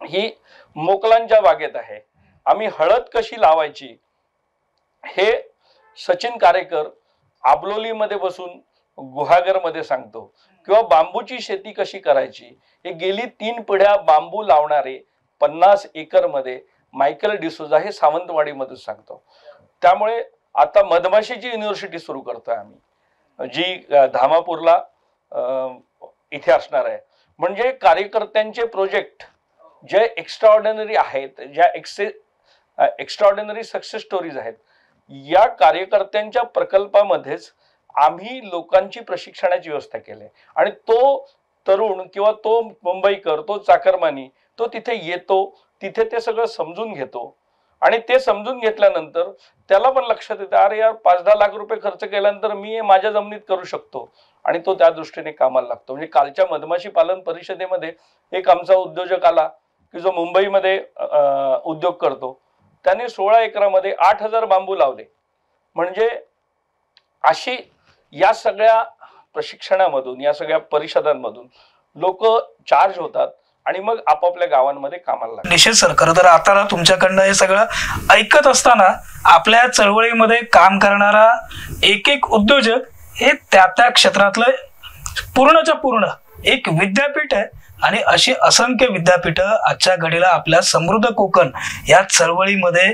ही मोकलांच्या बागेत आहे. आम्ही हळद कशी लावायची हे सचिन कारेकर आबलोलीमध्ये बसून गुहागरमध्ये सांगतो, किंवा बांबूची शेती कशी करायची हे गेली 3 पिढ्या बांबू लावणारे 50 एकर मध्ये मायकेल डिसोजा हे सावंतवाडीमधून सांगतो. त्यामुळे आता मधमाशीची युनिव्हर्सिटी सुरू करतोय आम्ही, जी धामापूरला इथे असणार आहे. म्हणजे कार्यकर्त्यांचे प्रोजेक्ट जे एक्स्ट्राऑर्डिनरी आहेत, ज्या एक्स्ट्राऑर्डिनरी सक्सेस स्टोरीज आहेत, या कार्यकर्त्यांच्या प्रकल्पामध्येच आम्ही लोकांची प्रशिक्षणाची व्यवस्था केली आणि तो तरुण किंवा तो मुंबईकर, तो चाकरमानी, तो तिथे येतो, तिथे ते सगळं समजून घेतो आणि ते समजून घेतल्यानंतर त्याला पण लक्षात येतं, अरे यार 5-10 लाख रुपये खर्च केल्यानंतर मी माझ्या जमिनीत करू शकतो आणि तो त्या दृष्टीने कामाला लागतो. म्हणजे कालच्या मधमाशी पालन परिषदेमध्ये एक आमचा उद्योजक आला की जो मुंबईमध्ये उद्योग करतो, त्याने 16 एकरामध्ये 8,000 बांबू लावले. म्हणजे अशी या सगळ्या प्रशिक्षणामधून, या सगळ्या परिषदांमधून लोक चार्ज होतात आणि मग आपापल्या गावांमध्ये कामाला लागतात. निश्चित सर, खरं तर आता ना तुमच्याकडनं हे सगळं ऐकत असताना आपल्या चळवळीमध्ये काम करणारा एक एक उद्योजक हे त्या क्षेत्रातलं पूर्णच्या पूर्ण एक विद्यापीठ आहे आणि अशी असंख्य विद्यापीठं आजच्या घडीला आपल्या समृद्ध कोकण या चळवळीमध्ये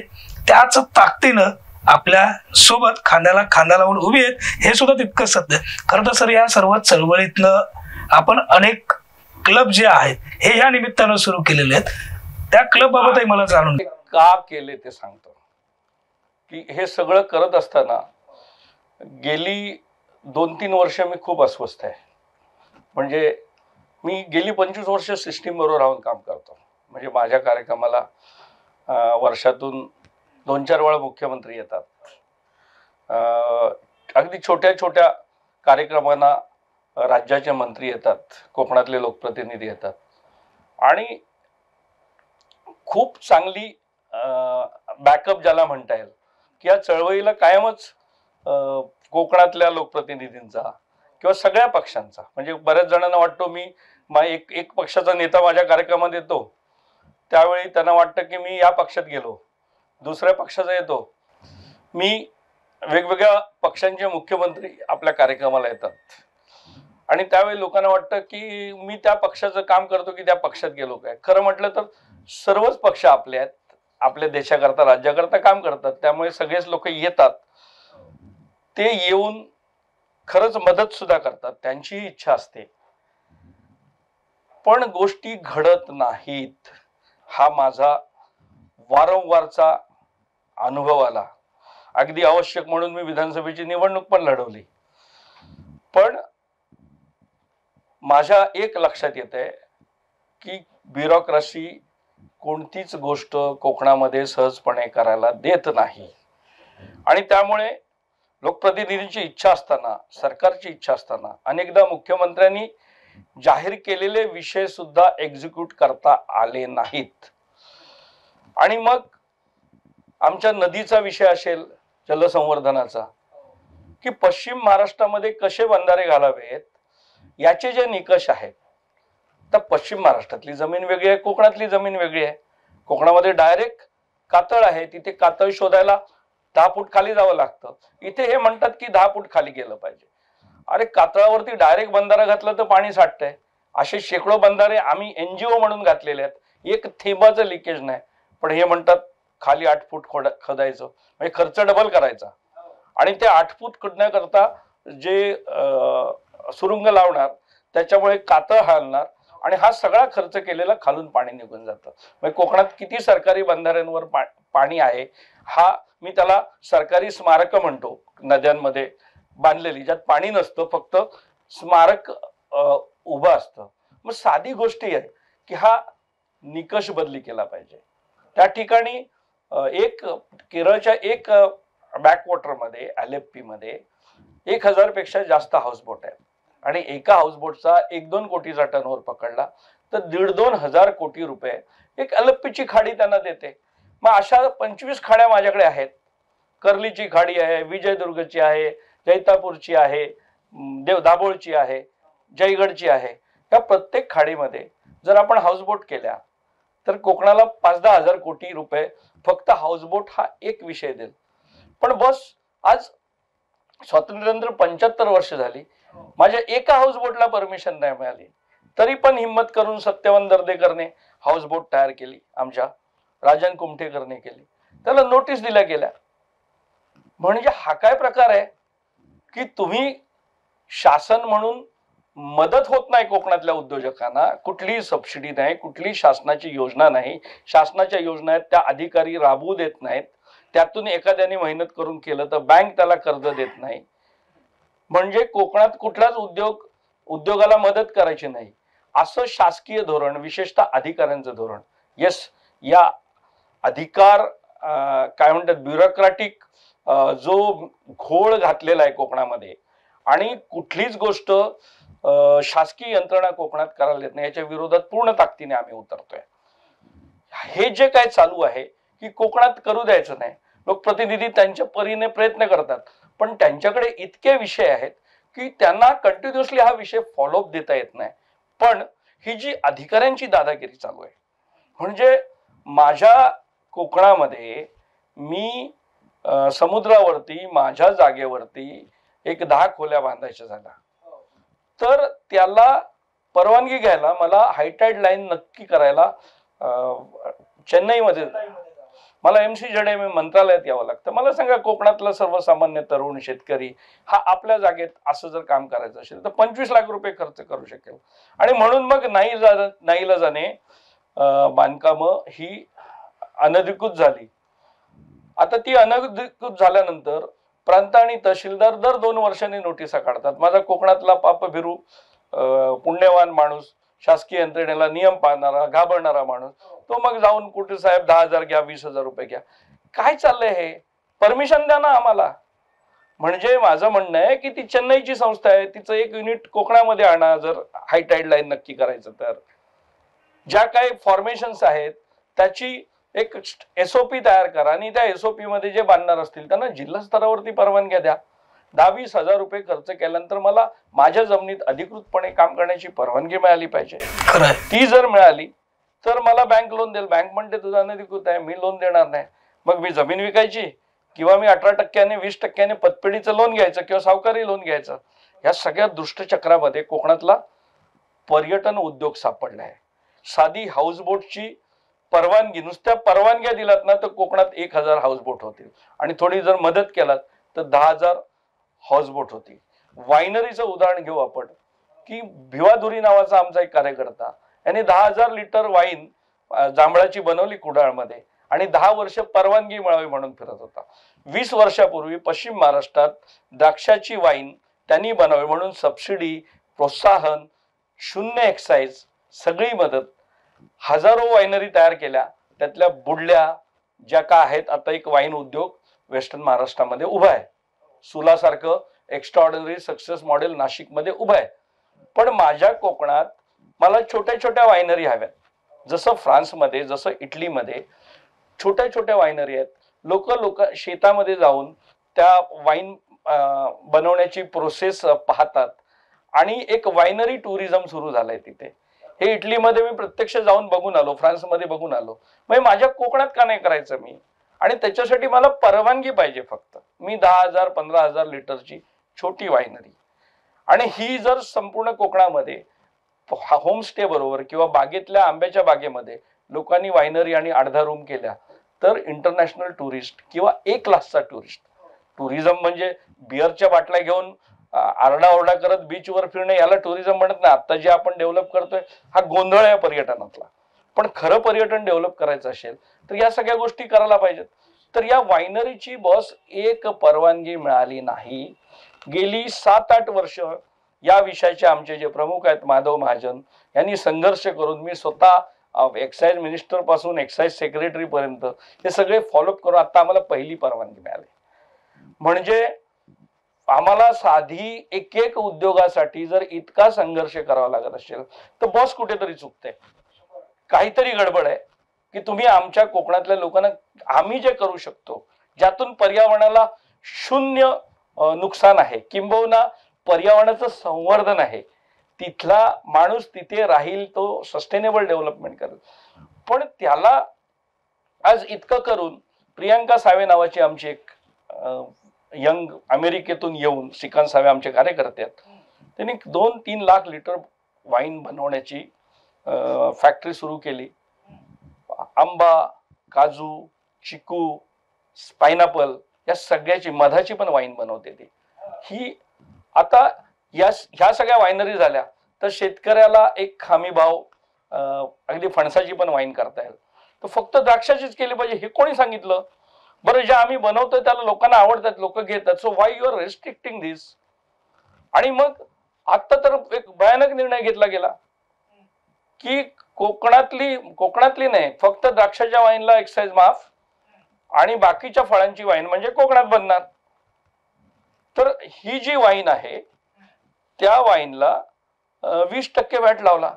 त्याच ताकदीनं आपल्या सोबत खांद्याला खांदा लावून उभी आहेत, हे सुद्धा तितकं सत्य. खरं तर सर, या सर्व चळवळीतनं आपण अनेक क्लब जे आहेत हे या निमित्तानं सुरू केलेले आहेत, त्या क्लब बाबतही मला जाणून का केले ते सांगतो. की हे सगळं करत असताना गेली 2-3 वर्ष मी खूप अस्वस्थ आहे. म्हणजे मी गेली 25 वर्ष सिस्टीम बरोबर राहून काम करतो. म्हणजे माझ्या कार्यक्रमाला वर्षातून 2-4 वेळा मुख्यमंत्री येतात. अगदी छोट्या छोट्या कार्यक्रमांना राज्याचे मंत्री येतात, कोकणातले लोकप्रतिनिधी येतात आणि खूप चांगली बॅकअप ज्याला म्हणता येईल की या चळवळीला कायमच कोकणातल्या लोकप्रतिनिधींचा किंवा सगळ्या पक्षांचा, म्हणजे बऱ्याच जणांना वाटतो मी एक पक्षाचा नेता माझ्या कार्यक्रमात येतो त्यावेळी त्यांना वाटतं की मी या पक्षात गेलो, दुसऱ्या पक्षाचा येतो, मी वेगवेगळ्या पक्षांचे मुख्यमंत्री आपल्या कार्यक्रमाला येतात आणि त्यावेळी लोकांना वाटतं की मी त्या पक्षाचं काम करतो की त्या पक्षात गेलो काय. खरं म्हटलं तर सर्वच पक्ष आपले आहेत, आपल्या देशाकरता राज्याकरता काम करतात, त्यामुळे सगळेच लोक येतात. ते येऊन खरंच मदत सुद्धा करतात, त्यांची इच्छा असते, पण गोष्टी घडत नाहीत. हा माझा वारंवारचा अनुभव आला. अगदी आवश्यक म्हणून मी विधानसभेची निवडणूक पण लढवली, पण माझ्या एक लक्षात येतंय की ब्युरोक्रेसी कोणतीच गोष्ट कोकणामध्ये सहजपणे करायला देत नाही आणि त्यामुळे लोकप्रतिनिधींची इच्छा असताना, सरकारची इच्छा असताना अनेकदा मुख्यमंत्र्यांनी जाहीर केलेले विषय सुद्धा एक्झिक्यूट करता आले नाहीत. आणि मग आमच्या नदीचा विषय असेल, जलसंवर्धनाचा, की पश्चिम महाराष्ट्रामध्ये कसे बंधारे घालावेत याचे जे निकष आहेत, तर पश्चिम महाराष्ट्रातली जमीन वेगळी आहे, कोकणातली जमीन वेगळी आहे. कोकणामध्ये डायरेक्ट कातळ आहे, तिथे कातळ शोधायला 10 फूट खाली जावं लागतं. इथे हे म्हणतात की 10 फूट खाली गेलं पाहिजे. अरे कातळावरती डायरेक्ट बंधारा घातलं तर पाणी साठतंय. असे शेकडो बंधारे आम्ही NGO म्हणून घातलेले आहेत, एक थेंबाचं लिकेज नाही. पण हे म्हणतात खाली 8 फूट खोदायचं, म्हणजे खर्च डबल करायचा. आणि ते 8 फूट खोदण्याकरता जे सुरुंग लावणार त्याच्यामुळे कातळ हालणार आणि हा सगळा खर्च केलेला खालून पाणी निघून जातं. म्हणजे कोकणात किती सरकारी बंधाऱ्यांवर पाणी आहे, हा मी त्याला सरकारी स्मारक म्हणतो, नद्यांमध्ये बांधलेली, ज्यात पाणी नसतं, फक्त स्मारक उभं असतं. मग साधी गोष्टी आहे की हा निकष बदली केला पाहिजे. त्या ठिकाणी एक केरळच्या एक बॅकवॉटर मध्ये अलेप्पी मध्ये 1000 पेक्षा जास्त हाऊसबोट आहेत आणि एका हाऊसबोटचा 1-2 कोटीचा टर्नओव्हर पकडला तर 1,500-2 हजार कोटी रुपये एक अलेप्पीची खाडी त्यांना देते. मग अशा 25 खाड्या माझ्याकडे आहेत. कर्लीची खाडी आहे, विजयदुर्गची आहे, जैतापूरची आहे, दाभोळची आहे, जयगडची आहे. या प्रत्येक खाडीमध्ये जर आपण हाऊसबोट केल्या तर कोकणाला 5-10 हजार कोटी रुपये फक्त हाऊसबोट हा एक विषय देईल. पण बस आज स्वातंत्र्यानंतर 75 वर्ष झाली, माझ्या एका हाऊसबोटला परमिशन नाही मिळाली, तरी पण हिम्मत करून सत्यवान दर्देकरने हाऊसबोट तयार केली, आमच्या राजन कुमठेकरने केली, त्याला नोटीस दिल्या गेल्या. म्हणजे हा काय प्रकार आहे की तुम्ही शासन म्हणून मदत होत नाही कोकणातल्या उद्योजकांना, कुठलीही सबसिडी नाही, कुठलीही शासनाची योजना नाही, शासनाच्या योजना आहेत त्या अधिकारी राबवू देत नाहीत, त्यातून एखाद्याने मेहनत करून केलं तर बँक त्याला कर्ज देत नाही. म्हणजे कोकणात कुठलाच उद्योगाला मदत करायची नाही असं शासकीय धोरण, विशेषतः अधिकाऱ्यांचं धोरण. येस, या अधिकार काय म्हणतात ब्युरोक्रॅटिक जो घोळ घातलेला आहे कोकणामध्ये आणि कुठलीच गोष्ट शासकीय यंत्रणा कोकणात करायला येत नाही, याच्या विरोधात पूर्ण ताकदीने आम्ही उतरतोय. हे जे काय चालू आहे की कोकणात करू द्यायचं नाही, लोकप्रतिनिधी त्यांच्या परीने प्रयत्न करतात, पण त्यांच्याकडे इतके विषय आहेत की त्यांना कंटिन्युअसली हा विषय फॉलोअप देता येत नाही. पण ही जी अधिकाऱ्यांची दादागिरी चालू आहे, म्हणजे माझ्या कोकणामध्ये मी समुद्रावरती माझ्या जागेवरती एक 10 खोल्या बांधायच्या झाल्या तर त्याला परवानगी घ्यायला मला हायटाईड लाईन नक्की करायला चेन्नईमध्ये मला MCZM मंत्रालयात यावं लागतं. मला सांगा, कोकणातला सर्वसामान्य तरुण शेतकरी हा आपल्या जागेत असं जर काम करायचं असेल तर 25 लाख रुपये खर्च करू शकेल. आणि म्हणून मग नाईलाजाने बांधकामं ही अनधिकृत झाली. आता ती अनधिकृत झाल्यानंतर प्रांत आणि तहसीलदार दर 2 वर्षांनी नोटिसा काढतात. माझा कोकणातला पापभिरू पुण्यवान माणूस, शासकीय यंत्रणेला नियम पाळणारा, घाबरणारा माणूस, तो मग जाऊन कुठे साहेब 10,000 घ्या, 20,000 रुपये घ्या. काय चाललंय हे? परमिशन द्या ना आम्हाला. म्हणजे माझं म्हणणं आहे की ती चेन्नईची संस्था आहे, तिचं एक युनिट कोकणामध्ये आणा जर हायटाईड लाईन नक्की करायचं तर. ज्या काही फॉर्मेशन्स आहेत त्याची एक SOP तयार करा आणि त्या SOP मध्ये जे बांधणार असतील त्यांना जिल्हा स्तरावरती परवानग्या द्या. 10-20 हजार रुपये खर्च केल्यानंतर मला माझ्या जमिनीत अधिकृतपणे काम करण्याची परवानगी मिळाली पाहिजे. ती जर मिळाली तर मला बँक लोन देईल. बँक म्हणते तुझा अनधिकृत आहे, मी लोन देणार नाही. मग मी जमीन विकायची किंवा मी 18% 20% पतपेढीचं लोन घ्यायचं किंवा सावकारी लोन घ्यायचं. या सगळ्या दुष्टचक्रामध्ये कोकणातला पर्यटन उद्योग सापडला आहे. साधी हाऊसबोटची परवानगी, नुसत्या परवानग्या दिलात ना तर कोकणात 1000 हाऊसबोट होतील आणि थोडी जर मदत केलात तर 10,000 हाऊसबोट होतील. वायनरीचं उदाहरण घेऊ आपण की भिवाधुरी नावाचा आमचा एक कार्यकर्ता, याने 10,000 लिटर वाईन जांभळाची बनवली कुडाळमध्ये आणि 10 वर्ष परवानगी मिळावी म्हणून फिरत होता. 20 वर्षापूर्वी पश्चिम महाराष्ट्रात द्राक्षाची वाईन त्यांनी बनवावी म्हणून सबसिडी, प्रोत्साहन, 0 एक्साईज, सगळी मदत, हजारो वायनरी तयार केल्या. त्यातल्या बुडल्या ज्या का आहेत, आता एक वाईन उद्योग वेस्टर्न महाराष्ट्रामध्ये उभा आहे. सुलासारखं एक्स्ट्राऑर्डिनरी सक्सेस मॉडेल नाशिकमध्ये उभं आहे. पण माझ्या कोकणात मला छोट्या छोट्या वायनरी हव्यात. जसं फ्रान्समध्ये, जसं इटलीमध्ये छोट्या छोट्या वायनरी आहेत. लोक शेतामध्ये जाऊन त्या वाईन बनवण्याची प्रोसेस पाहतात आणि एक वायनरी टुरिझम सुरू झालंय तिथे. हे इटलीमध्ये मी प्रत्यक्ष जाऊन बघून आलो, फ्रान्समध्ये बघून आलो. म्हणजे माझ्या कोकणात का नाही करायचं मी? आणि त्याच्यासाठी मला परवानगी पाहिजे फक्त. मी 10,000 15,000 लिटरची छोटी वायनरी, आणि ही जर संपूर्ण कोकणामध्ये होमस्टे बरोबर किंवा बागेतल्या आंब्याच्या बागेमध्ये लोकांनी वायनरी आणि 1.5 रूम केल्या तर इंटरनॅशनल टुरिस्ट किंवा ए क्लासचा टुरिस्ट, टुरिझम म्हणजे बिअरच्या बाटल्या घेऊन आरडाओरडा करत बीचवर फिरणे याला टुरिझम म्हणत नाही. आता जे आपण डेव्हलप करतोय हा गोंधळ आहे पर्यटनातला. पण खरं पर्यटन डेव्हलप करायचं असेल तर या सगळ्या गोष्टी करायला पाहिजेत. तर या वायनरीची बॉस एक परवानगी मिळाली नाही. गेली 7-8 वर्ष या विषयाचे आमचे जे प्रमुख आहेत माधव महाजन यांनी संघर्ष करून, मी स्वतः एक्साईज मिनिस्टर पासून एक्साईज सेक्रेटरी पर्यंत हे सगळे फॉलोअप करून आता आम्हाला पहिली परवानगी मिळाली. म्हणजे आम्हाला साधी एक उद्योगासाठी जर इतका संघर्ष करावा लागत असेल तर बॉस कुठेतरी चुकते, काहीतरी गडबड आहे की तुम्ही आमच्या कोकणातल्या लोकांना आम्ही जे करू शकतो ज्यातून पर्यावरणाला शून्य नुकसान आहे किंबहुना पर्यावरणाचं संवर्धन आहे, तिथला माणूस तिथे राहील, तो सस्टेनेबल डेव्हलपमेंट करेल. पण त्याला आज इतकं करून प्रियांका सावे नावाची आमची एक यंग अमेरिकेतून येऊन, श्रीकांत सावे आमचे कार्यकर्ते आहेत, त्यांनी 2-3 लाख लिटर वाईन बनवण्याची फॅक्टरी सुरू केली. आंबा, काजू, चिकू, पायनॅपल या सगळ्याची, मधाची पण वाईन बनवते ती. ही आता ह्या सगळ्या वायनरी झाल्या तर शेतकऱ्याला एक हमी भाव, अगदी फणसाची पण वाईन करता येईल. तर फक्त द्राक्षाचीच केली पाहिजे हे कोणी सांगितलं? बरं, जे आम्ही बनवतोय त्याला लोकांना आवडतात, लोक घेतात, so why you are restricting this? आणि मग आता तर एक भयानक निर्णय घेतला गेला की कोकणातली नाही, फक्त द्राक्षाच्या वाईनला एक्साईज माफ आणि बाकीच्या फळांची वाईन म्हणजे कोकणात बनणार. तर ही जी वाईन आहे त्या वाईनला 20% व्हॅट लावला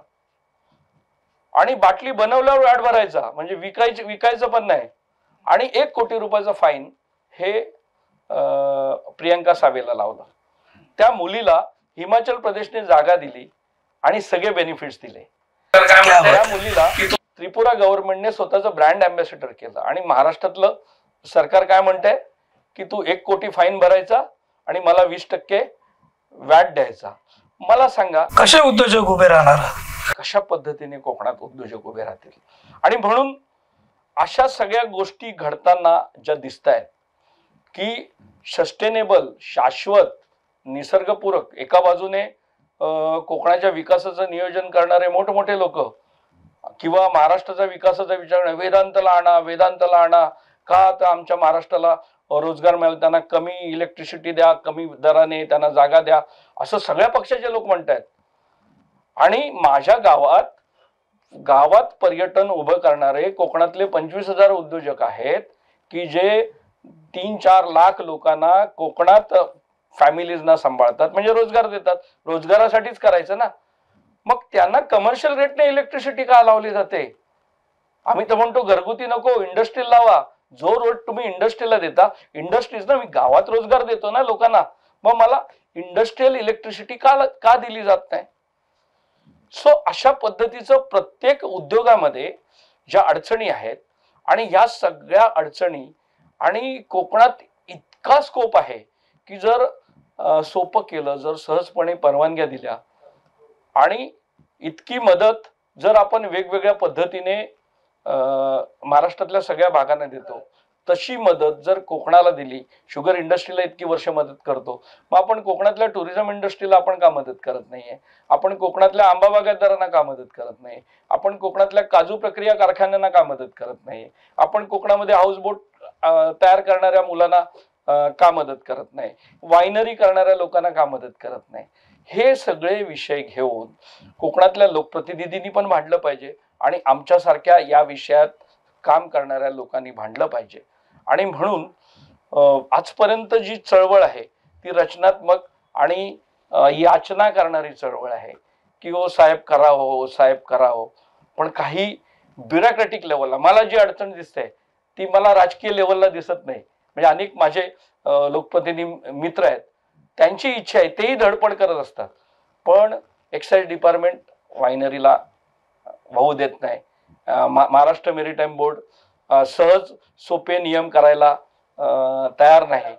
आणि बाटली बनवल्यावर व्हॅट भरायचा, म्हणजे विकायचं पण नाही. आणि 1 कोटी रुपयाचं फाईन हे प्रियांका सावेला लावलं. त्या मुलीला हिमाचल प्रदेशने जागा दिली आणि सगळे बेनिफिट्स दिले. त्या मुलीला त्रिपुरा गव्हर्नमेंटने स्वतःचं ब्रँड अँबॅसेडर केलं आणि महाराष्ट्रातलं सरकार काय म्हणतंय की तू 1 कोटी फाईन भरायचा आणि मला 20% व्हॅट द्यायचा. मला सांगा कसे उद्योजक उभे राहणार? कशा पद्धतीने कोकणात उद्योजक उभे राहतील? आणि म्हणून अशा सगळ्या गोष्टी घडताना ज्या दिसत आहेत की सस्टेनेबल, शाश्वत, निसर्गपूरक, एका बाजूने कोकणाच्या विकासाचं नियोजन करणारे मोठमोठे लोक किंवा महाराष्ट्राच्या विकासाचा विचार वेदांतला आणा का, तर आमच्या महाराष्ट्राला रोजगार मिळेल, त्यांना कमी इलेक्ट्रिसिटी द्या, कमी दराने त्यांना जागा द्या, असं सगळ्या पक्षाचे लोक म्हणतात. आणि माझ्या गावात पर्यटन उभं करणारे कोकणातले 25,000 उद्योजक आहेत की जे 3-4 लाख लोकांना कोकणात फॅमिलीजना सांभाळतात, म्हणजे रोजगार देतात. रोजगारासाठीच करायचं ना. मग त्यांना कमर्शियल रेटने इलेक्ट्रिसिटी का लावली जाते? आम्ही तर म्हणतो घरगुती नको, इंडस्ट्रीला लावा. जो रोड तुम्ही इंडस्ट्रीला देता, इंडस्ट्रीज ना, मी गावात रोजगार देतो ना लोकांना, मग मला इंडस्ट्रियल इलेक्ट्रिसिटी का दिली जात नाही? सो अशा पद्धतीचं प्रत्येक उद्योगामध्ये ज्या अडचणी आहेत आणि या सगळ्या अडचणी, आणि कोकणात इतका स्कोप आहे की जर सोपं केलं, जर सहजपणे परवानग्या दिल्या आणि इतकी मदत जर आपण वेगवेगळ्या पद्धतीने महाराष्ट्रातल्या सगळ्या भागांना देतो, तशी मदत जर कोकणाला दिली, शुगर इंडस्ट्रीला इतकी वर्ष मदत करतो, मग आपण कोकणातल्या टुरिझम इंडस्ट्रीला आपण का मदत करत नाहीये? आपण कोकणातल्या आंबा बागायतदारांना का मदत करत नाही? आपण कोकणातल्या काजू प्रक्रिया कारखान्यांना का मदत करत नाही? आपण कोकणामध्ये हाऊसबोट तयार करणाऱ्या मुलांना का मदत करत नाही? वायनरी करणाऱ्या लोकांना का मदत करत नाही? हे सगळे विषय घेऊन कोकणातल्या लोकप्रतिनिधींनी पण भांडलं पाहिजे आणि आमच्यासारख्या या विषयात काम करणाऱ्या लोकांनी भांडलं पाहिजे. आणि म्हणून आजपर्यंत जी चळवळ आहे ती रचनात्मक आणि याचना करणारी चळवळ आहे की ओ साहेब करा हो, साहेब करा हो. पण काही ब्युरोक्रॅटिक लेवलला मला जी अडचण दिसते ती मला राजकीय लेवलला दिसत नाही. म्हणजे अनेक माझे लोकप्रतिनिधी मित्र आहेत, त्यांची इच्छा आहे, तेही धडपड करत असतात, पण एक्साईज डिपार्टमेंट वायनरीला वाहू देत नाही. महाराष्ट्र मेरीटाईम बोर्ड सहज सोपे नियम करायला तयार नाही.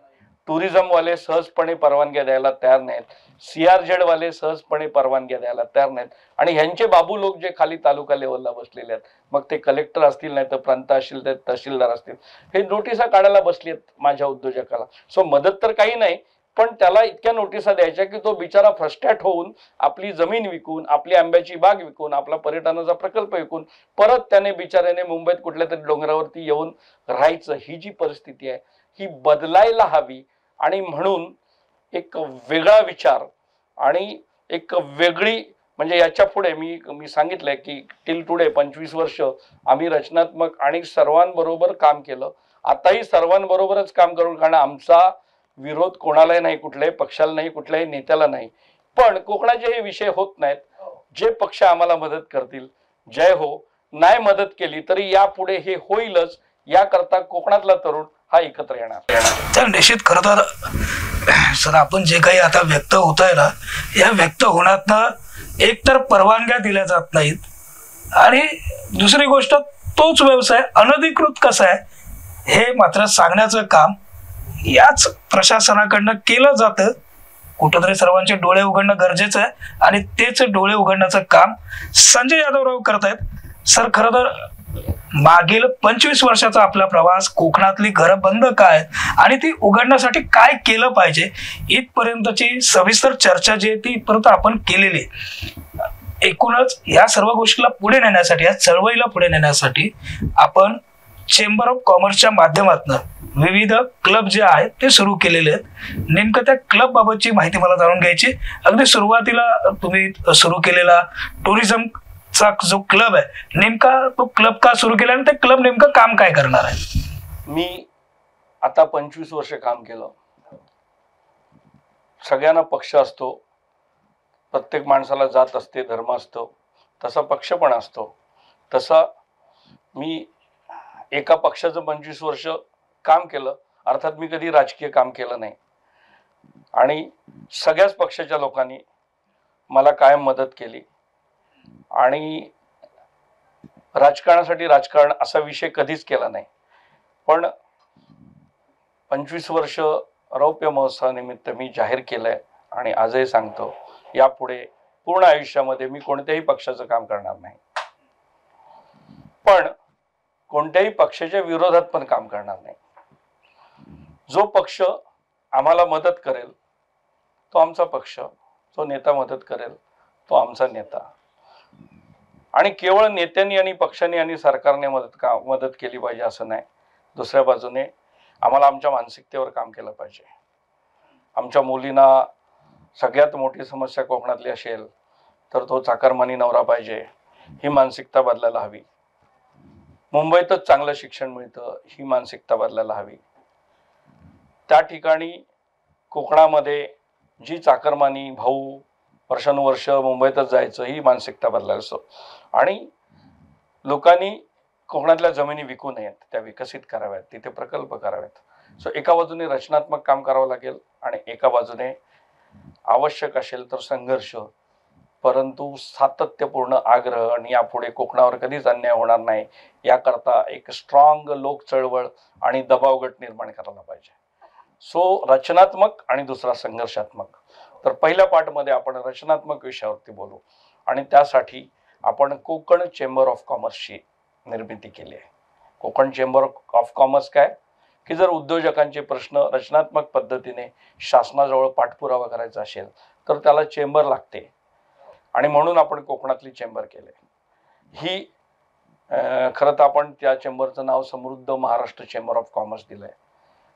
टुरिझमवाले सहजपणे परवानग्या द्यायला तयार नाहीत. CRZ वाले सहजपणे परवानग्या द्यायला तयार नाहीत आणि ह्यांचे बाबू लोक जे खाली तालुका लेवलला बसलेले आहेत, मग ते कलेक्टर असतील नाही तर प्रांत असतील तर तहसीलदार असतील, हे नोटिसा काढायला बसली आहेत माझ्या उद्योजकाला. सो मदत तर काही नाही, पण त्याला इतक्या नोटिसा द्यायच्या की तो बिचारा फ्रस्ट्रेट होऊन आपली जमीन विकून, आपली आंब्याची बाग विकून, आपला पर्यटनाचा प्रकल्प विकून परत त्याने बिचाऱ्याने मुंबईत कुठल्या तरी डोंगरावरती येऊन राहायचं. ही जी परिस्थिती आहे ही बदलायला हवी. आणि म्हणून एक वेगळा विचार आणि एक वेगळी, म्हणजे याच्या पुढे मी सांगितलंय की टिल टुडे 25 वर्ष आम्ही रचनात्मक आणि सर्वांबरोबर काम केलं. आताही सर्वांबरोबरच काम करू, कारण आमचा विरोध कोणालाही नाही, कुठल्याही पक्षाला नाही, कुठल्याही नेत्याला नाही. पण कोकणाचे हे विषय होत नाहीत. जे पक्ष आम्हाला मदत करतील जय हो, नाही मदत केली तरी यापुढे हे होईलच. याकरता कोकणातला तरुण हा एकत्र येणार. तर निश्चित खरं तर सर आपण जे काही आता व्यक्त होत आहे ना, या व्यक्त होण्यातनं एक तर परवानग्या दिल्या जात नाहीत आणि दुसरी गोष्ट तोच व्यवसाय अनधिकृत कसा आहे हे मात्र सांगण्याचं काम याच प्रशासनाकडनं केलं जातं. कुठंतरी सर्वांचे डोळे उघडणं गरजेचं आहे आणि तेच डोळे उघडण्याचं काम संजय यादवराव करतायत. सर खरं तर मागील 25 वर्षाचा आपला प्रवास, कोकणातली घरं बंद काय आणि ती उघडण्यासाठी काय केलं पाहिजे इथपर्यंतची सविस्तर चर्चा जी आहे ती परत आपण केलेली. एकूणच या सर्व गोष्टीला पुढे नेण्यासाठी, या चळवळीला पुढे नेण्यासाठी आपण चेंबर ऑफ कॉमर्सच्या माध्यमातून विविध क्लब जे आहेत ते सुरू केलेले आहेत. नेमकं त्या क्लब बाबतची माहिती मला जाणून घ्यायची. अगदी सुरुवातीला तुम्ही सुरू केलेला टुरिझम चा जो क्लब आहे, नेमका तो क्लब का सुरू केला आणि ते क्लब नेमकं काम काय करणार आहे? मी आता 25 वर्ष काम केलं. सगळ्यांना पक्ष असतो, प्रत्येक माणसाला जात असते, धर्म असतो, तसा पक्ष पण असतो. तसा मी एका पक्षाचं 25 वर्ष काम केलं. अर्थात मी कधी राजकीय काम केलं नाही आणि सगळ्याच पक्षाच्या लोकांनी मला कायम मदत केली. आणि राजकारणासाठी राजकारण असा विषय कधीच केला नाही. पण 25 वर्ष रौप्य महोत्सवानिमित्त मी जाहीर केलंय आणि आजही सांगतो, यापुढे पूर्ण आयुष्यामध्ये मी कोणत्याही पक्षाचं काम करणार नाही, पण कोणत्याही पक्षाच्या विरोधात पण काम करणार नाही. जो पक्ष आम्हाला मदत करेल तो आमचा पक्ष, जो नेता मदत करेल तो आमचा नेता. आणि केवळ नेत्यांनी आणि पक्षांनी आणि सरकारने मदत केली पाहिजे असं नाही. दुसऱ्या बाजूने आम्हाला आमच्या मानसिकतेवर काम केलं पाहिजे. आमच्या मुलींना सगळ्यात मोठी समस्या कोकणातली असेल तर तो चाकरमानी नवरा पाहिजे, ही मानसिकता बदलायला हवी. मुंबईतच चांगलं शिक्षण मिळतं, ही मानसिकता बदलायला हवी. त्या ठिकाणी कोकणामध्ये जी चाकरमानी, भाऊ वर्षानुवर्ष मुंबईतच जायचं, ही मानसिकता बदलायला. आणि लोकांनी कोकणातल्या जमिनी विकू नयेत, त्या विकसित कराव्यात, तिथे प्रकल्प करावेत. सो एका बाजूने रचनात्मक काम करावं लागेल आणि एका बाजूने आवश्यक असेल तर संघर्ष, परंतु सातत्यपूर्ण आग्रह. आणि यापुढे कोकणावर कधीच अन्याय होणार नाही याकरता एक स्ट्रॉंग लोक चळवळ आणि दबाव गट निर्माण करायला पाहिजे. सो रचनात्मक आणि दुसरा संघर्षात्मक. तर पहिल्या पार्टमध्ये आपण रचनात्मक विषयावरती बोलू आणि त्यासाठी आपण कोकण चेंबर ऑफ कॉमर्सची निर्मिती केली आहे. कोकण चेंबर ऑफ कॉमर्स काय की जर उद्योजकांचे प्रश्न रचनात्मक पद्धतीने शासनाजवळ पाठपुरावा करायचा असेल तर त्याला चेंबर लागते आणि म्हणून आपण कोकणातली चेंबर केले. ही खरं तर आपण त्या चेंबरचं नाव समृद्ध महाराष्ट्र चेंबर ऑफ कॉमर्स दिलंय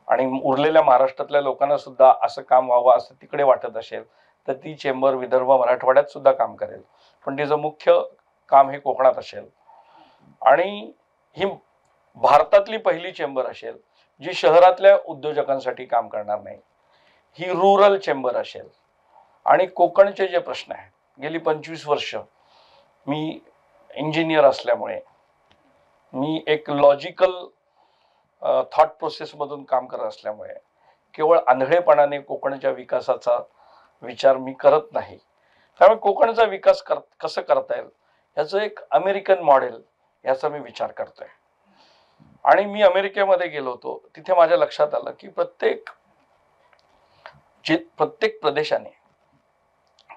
आणि उरलेल्या महाराष्ट्रातल्या लोकांना सुद्धा असं काम व्हावं असं तिकडे वाटत असेल तर ती चेंबर विदर्भ मराठवाड्यात सुद्धा काम करेल, पण तिचं मुख्य काम हे कोकणात असेल. आणि ही भारतातली पहिली चेंबर असेल जी शहरातल्या उद्योजकांसाठी काम करणार नाही. ही रुरल चेंबर असेल. आणि कोकणचे जे प्रश्न आहेत, गेली 25 वर्ष मी इंजिनियर असल्यामुळे मी एक लॉजिकल थॉट प्रोसेसमधून काम करत असल्यामुळे केवळ आंधळेपणाने कोकणच्या विकासाचा विचार मी करत नाही. त्यामुळे कोकणचा विकास कसं करता येईल याचं एक अमेरिकन मॉडेल याचा मी विचार करतोय. आणि मी अमेरिकेमध्ये गेलो होतो, तिथे माझ्या लक्षात आलं की प्रत्येक प्रदेशाने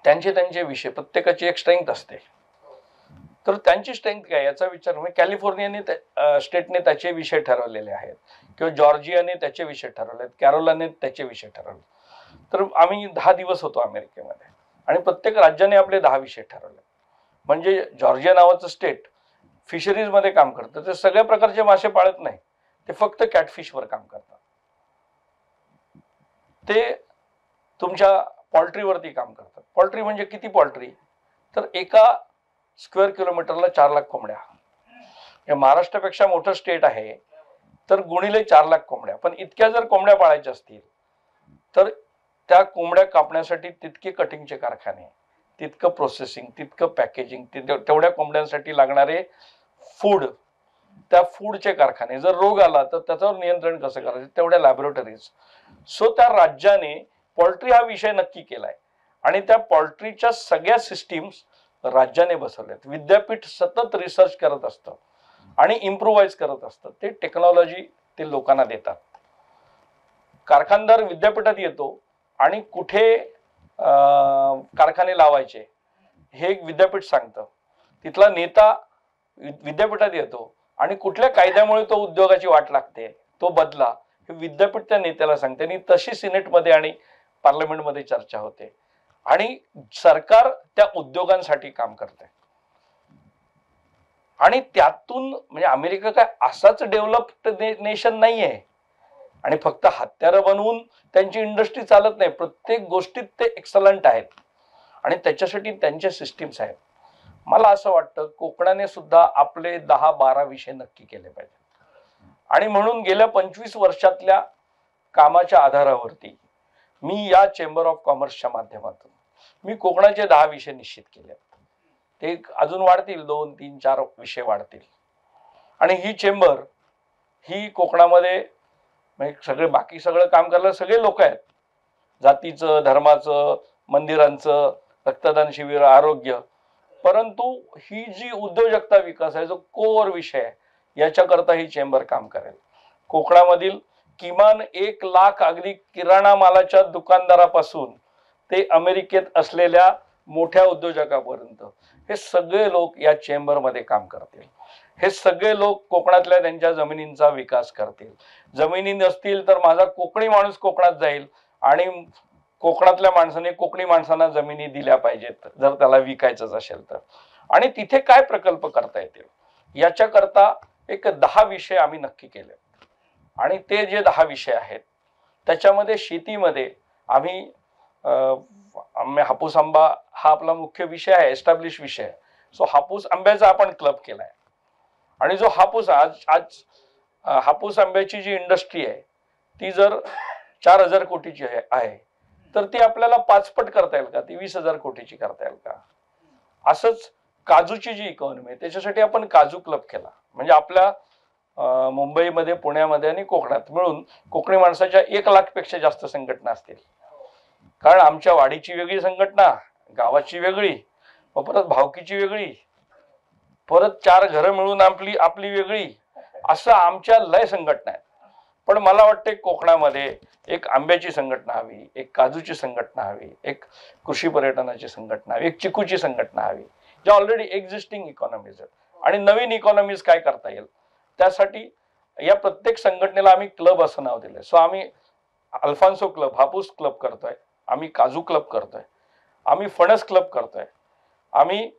त्यांचे विषय, प्रत्येकाची एक स्ट्रेंथ असते. तर त्यांची स्ट्रेंथ काय याचा विचार म्हणजे कॅलिफोर्नियाने स्टेटने त्याचे विषय ठरवलेले आहेत, किंवा जॉर्जियाने त्याचे विषय ठरवले आहेत, कॅरोलाने त्याचे विषय ठरवले. तर आम्ही 10 दिवस होतो अमेरिकेमध्ये आणि प्रत्येक राज्याने आपले 10 विषय ठरवले. म्हणजे जॉर्जिया नावाचं स्टेट फिशरीजमध्ये काम करतं. ते सगळ्या प्रकारचे मासे पाळत नाही, ते फक्त कॅटफिशवर काम करतात. ते तुमच्या पॉल्ट्रीवरती काम करतात. पॉल्ट्री म्हणजे किती पॉल्ट्री? तर एका स्क्वेअर किलोमीटरला 4 लाख कोंबड्या. हे महाराष्ट्रापेक्षा मोठं स्टेट आहे, तर गुणिले 4 लाख कोंबड्या. पण इतक्या जर कोंबड्या पाळायच्या असतील तर त्या कोंबड्या कापण्यासाठी तितके कटिंगचे कारखाने, तितकं प्रोसेसिंग, तितकं पॅकेजिंग, तेवढ्या कोंबड्यांसाठी लागणारे फूड, त्या फूडचे कारखाने. जर रोग आला तर त्याच्यावर नियंत्रण कसं करायचं, तेवढ्या लॅबोरेटरीज. सो त्या राज्याने पॉल्ट्री हा विषय नक्की केलाय आणि त्या पॉल्ट्रीच्या सगळ्या सिस्टीम्स राज्याने बसवल्यात. विद्यापीठ सतत रिसर्च करत असतं आणि इम्प्रोव्हाइज करत असतं. ते टेक्नॉलॉजी ते लोकांना देतात. कारखानदार विद्यापीठात येतो आणि कुठे कारखाने लावायचे हे एक विद्यापीठ सांगतं. तिथला नेता विद्यापीठात येतो आणि कुठल्या कायद्यामुळे तो उद्योगाची वाट लागते, तो बदला, हे विद्यापीठ त्या नेत्याला सांगते. आणि तशी सिनेटमध्ये आणि पार्लमेंटमध्ये चर्चा होते आणि सरकार त्या उद्योगांसाठी काम करते. आणि त्यातून म्हणजे अमेरिका काय असाच डेव्हलप्ड नेशन नाहीये आणि फक्त हत्यारं बनवून त्यांची इंडस्ट्री चालत नाही. प्रत्येक गोष्टीत ते एक्सलंट आहेत आणि त्याच्यासाठी त्यांचे सिस्टीम्स आहेत. मला असं वाटतं कोकणाने सुद्धा आपले 10-12 विषय नक्की केले पाहिजे. आणि म्हणून गेल्या 25 वर्षातल्या कामाच्या आधारावरती मी या चेंबर ऑफ कॉमर्सच्या माध्यमातून मी कोकणाचे 10 विषय निश्चित केले. ते अजून वाढतील, 2, 3, 4 विषय वाढतील. आणि ही चेंबर ही कोकणामध्ये सगळे बाकी सगळं काम करायला सगळे लोक आहेत, जातीचं, धर्माचं, मंदिरांचं, रक्तदान शिबिर, आरोग्य. परंतु ही जी उद्योजकता विकास आहे, जो कोर विषय आहे, याच्याकरता ही चेंबर काम करेल. कोकणामधील किमान 1 लाख अगदी किराणा मालाच्या दुकानदारापासून ते अमेरिकेत असलेल्या मोठ्या उद्योजकापर्यंत हे सगळे लोक या चेंबरमध्ये काम करतील. हे सगळे लोक कोकणातल्या त्यांच्या जमिनींचा विकास करतील. जमिनी नसतील तर माझा कोकणी माणूस कोकणात जाईल आणि कोकणातल्या माणसाने कोकणी माणसांना जमिनी दिल्या पाहिजेत जर त्याला विकायचंच असेल तर. आणि तिथे काय प्रकल्प करता येतील याच्याकरता एक 10 विषय आम्ही नक्की केले. आणि ते जे 10 विषय आहेत त्याच्यामध्ये शेतीमध्ये आम्ही हापूस आंबा हा आपला मुख्य विषय आहे, एस्टॅब्लिश विषय आहे. सो हापूस आंब्याचा आपण क्लब केलाय. आणि जो हापूस आज हापूस आंब्याची जी इंडस्ट्री आहे ती जर 4,000 कोटीची आहे तर ती आपल्याला 5 पट करता येईल का? ती 20,000 कोटीची करता येईल का? असंच काजूची जी इकॉनॉमी आहे त्याच्यासाठी आपण काजू क्लब केला. म्हणजे आपल्या मुंबईमध्ये, पुण्यामध्ये आणि कोकणात मिळून कोकणी माणसाच्या 1 लाखपेक्षा जास्त संघटना असतील. कारण आमच्या वाडीची वेगळी संघटना, गावाची वेगळी, परत भावकीची वेगळी, परत 4 घरं मिळून आपली वेगळी, असं आमच्या लय संघटना आहेत. पण मला वाटते कोकणामध्ये एक आंब्याची संघटना हवी, एक काजूची संघटना हवी, एक कृषी पर्यटनाची संघटना हवी, एक चिकूची संघटना हवी, ज्या ऑलरेडी एक्झिस्टिंग इकॉनॉमीज आहेत. आणि नवीन इकॉनॉमीज काय करता येईल त्यासाठी या प्रत्येक संघटनेला आम्ही क्लब असं नाव दिलंय. सो आम्ही अल्फान्सो क्लब, हापूस क्लब करतोय, आम्ही काजू क्लब करतोय, आम्ही फणस क्लब करतोय, आम्ही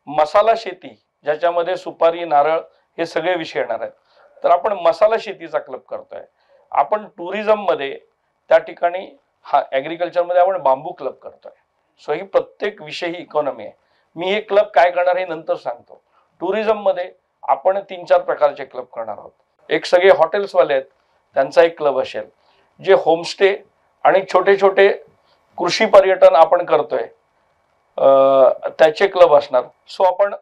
मसाला शेती ज्याच्यामध्ये सुपारी, नारळ हे सगळे विषय येणार आहेत तर आपण मसाला शेतीचा क्लब करतोय. आपण टुरिझम मध्ये त्या ठिकाणी ऍग्रिकल्चरमध्ये आपण बांबू क्लब करतोय. सो ही प्रत्येक विषय ही इकॉनॉमी आहे. मी हे क्लब काय करणार हे नंतर सांगतो. टुरिझम मध्ये आपण 3-4 प्रकारचे क्लब करणार आहोत. एक सगळे हॉटेल्सवाले आहेत त्यांचा एक क्लब असेल. जे होमस्टे आणि छोटे छोटे कृषी पर्यटन आपण करतोय त्याचे क्लब असणार. सो आपण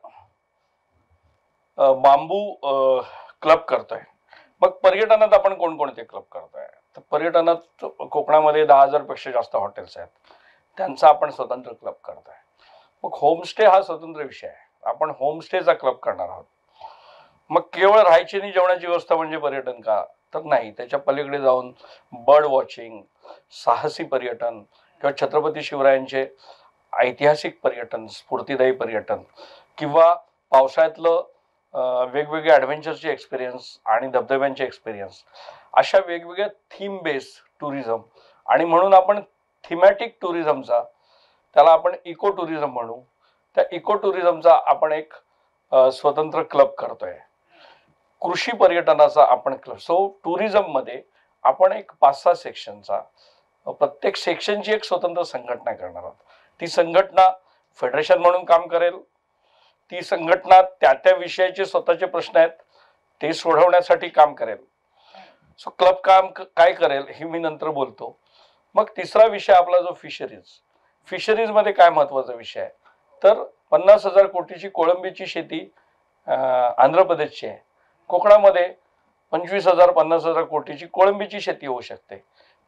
बांबू क्लब करतोय. मग पर्यटनात आपण कोणकोणते क्लब करतोय तर पर्यटनात कोकणामध्ये 10,000 पेक्षा जास्त हॉटेल्स आहेत, त्यांचा आपण स्वतंत्र क्लब करतोय. मग होमस्टे हा स्वतंत्र विषय आहे, आपण होमस्टेचा क्लब करणार आहोत. मग केवळ राहायची आणि जेवणाची व्यवस्था म्हणजे पर्यटन का तर नाही, त्याच्या पलीकडे जाऊन बर्ड वॉचिंग, साहसी पर्यटन किंवा छत्रपती शिवरायांचे ऐतिहासिक पर्यटन, स्फूर्तिदायी पर्यटन किंवा पावसाळ्यातलं वेगवेगळे ॲडव्हेंचरचे एक्सपिरियन्स आणि धबधब्यांचे एक्सपिरियन्स, अशा वेगवेगळ्या थीम बेस टुरिझम, आणि म्हणून आपण थीमॅटिक टुरिझमचा, त्याला आपण इको टुरिझम म्हणू, त्या इको टुरिझमचा आपण एक स्वतंत्र क्लब करतोय. कृषी पर्यटनाचा आपण क्लब. सो टुरिझममध्ये आपण एक 5-6 सेक्शनचा, प्रत्येक सेक्शनची एक स्वतंत्र संघटना करणार आहोत. ती संघटना फेडरेशन म्हणून काम करेल. ती संघटना त्या त्या विषयाचे स्वतःचे प्रश्न आहेत ते सोडवण्यासाठी काम करेल. सो क्लब काम काय करेल हे मी नंतर बोलतो. मग तिसरा विषय आपला जो फिशरीजमध्ये काय महत्वाचा विषय आहे, तर 50,000 कोटीची कोळंबीची शेती आंध्र प्रदेशची आहे. कोकणामध्ये 25,000-50,000 कोटीची कोळंबीची शेती होऊ शकते.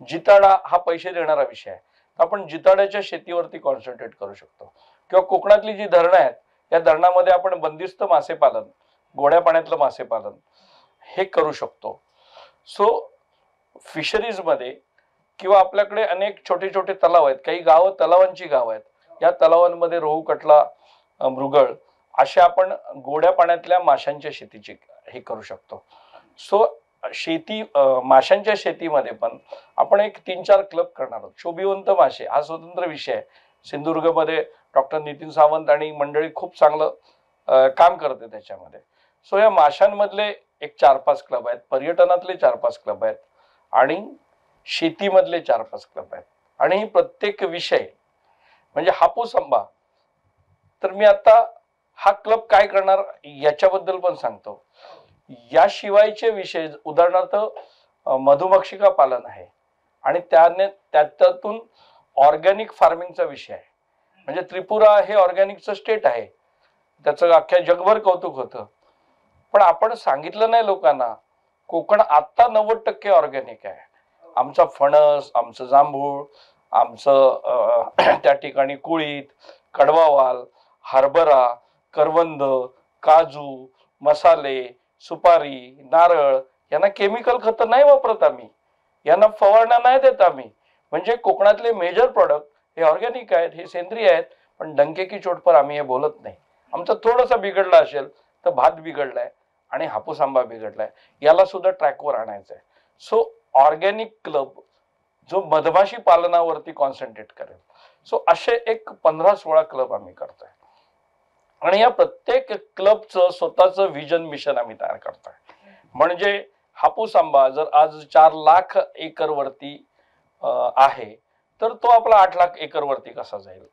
जिताडा हा पैसे देणारा विषय आहे. आपण जिताड्याच्या शेतीवरती कॉन्सन्ट्रेट करू शकतो. किंवा कोकणातली जी धरणं आहेत, या धरणामध्ये आपण बंदिस्त मासेपालन, गोड्या पाण्यातलं मासेपालन हे करू शकतो. सो फिशरीजमध्ये किंवा आपल्याकडे अनेक छोटे छोटे तलाव आहेत, काही गावं तलावांची गावं आहेत. या तलावांमध्ये रोहू, कटला, मृगळ अशा आपण गोड्या पाण्यातल्या माशांच्या शेतीची हे करू शकतो. सो माशांच्या शेतीमध्ये पण आपण एक 3-4 क्लब करणार आहोत. शोभिवंत मासे हा स्वतंत्र विषय आहे. सिंधुदुर्गमध्ये डॉक्टर नितीन सावंत आणि मंडळी खूप चांगलं काम करते त्याच्यामध्ये. सो या माशांमधले एक 4-5 क्लब आहेत, पर्यटनातले 4-5 क्लब आहेत आणि शेतीमधले 4-5 क्लब आहेत. आणि प्रत्येक विषय म्हणजे हापूस आंबा, तर मी आता हा क्लब काय करणार याच्याबद्दल पण सांगतो. याशिवायचे विषय, उदाहरणार्थ मधुमक्षिका पालन आहे आणि त्यातून ऑर्गॅनिक फार्मिंगचा विषय आहे. म्हणजे त्रिपुरा हे ऑर्गॅनिकचं स्टेट आहे, त्याचं अख्ख्या जगभर कौतुक होतं. पण आपण सांगितलं नाही लोकांना, कोकण आता 90% ऑर्गॅनिक आहे. आमचा फणस, आमचं जांभूळ, आमचं त्या ठिकाणी कुळीत, कडवावाल, हरभरा, करवंद, काजू, मसाले, सुपारी, नारळ यांना केमिकल खतं नाही वापरत आम्ही, यांना फवारण्या नाही देत आम्ही. म्हणजे कोकणातले मेजर प्रॉडक्ट हे ऑर्गॅनिक आहेत, हे सेंद्रिय आहेत. पण डंके की चोट पर आम्ही हे बोलत नाही. आमचं थोडंसं बिघडलं असेल तर भात बिघडलाय आणि हापूस आंबा बिघडलाय, याला सुद्धा ट्रॅकवर आणायचं आहे. सो ऑर्गॅनिक क्लब जो मधमाशी पालनावरती कॉन्सन्ट्रेट करेल. सो असे एक 15-16 क्लब आम्ही करतोय आणि या प्रत्येक क्लबचं स्वतःचं विजन मिशन आम्ही तयार करतोय. म्हणजे हापूस आंबा जर आज 4 लाख एकर वरती आहे, तर तो आपला 8 लाख एकर वरती कसा जाईल.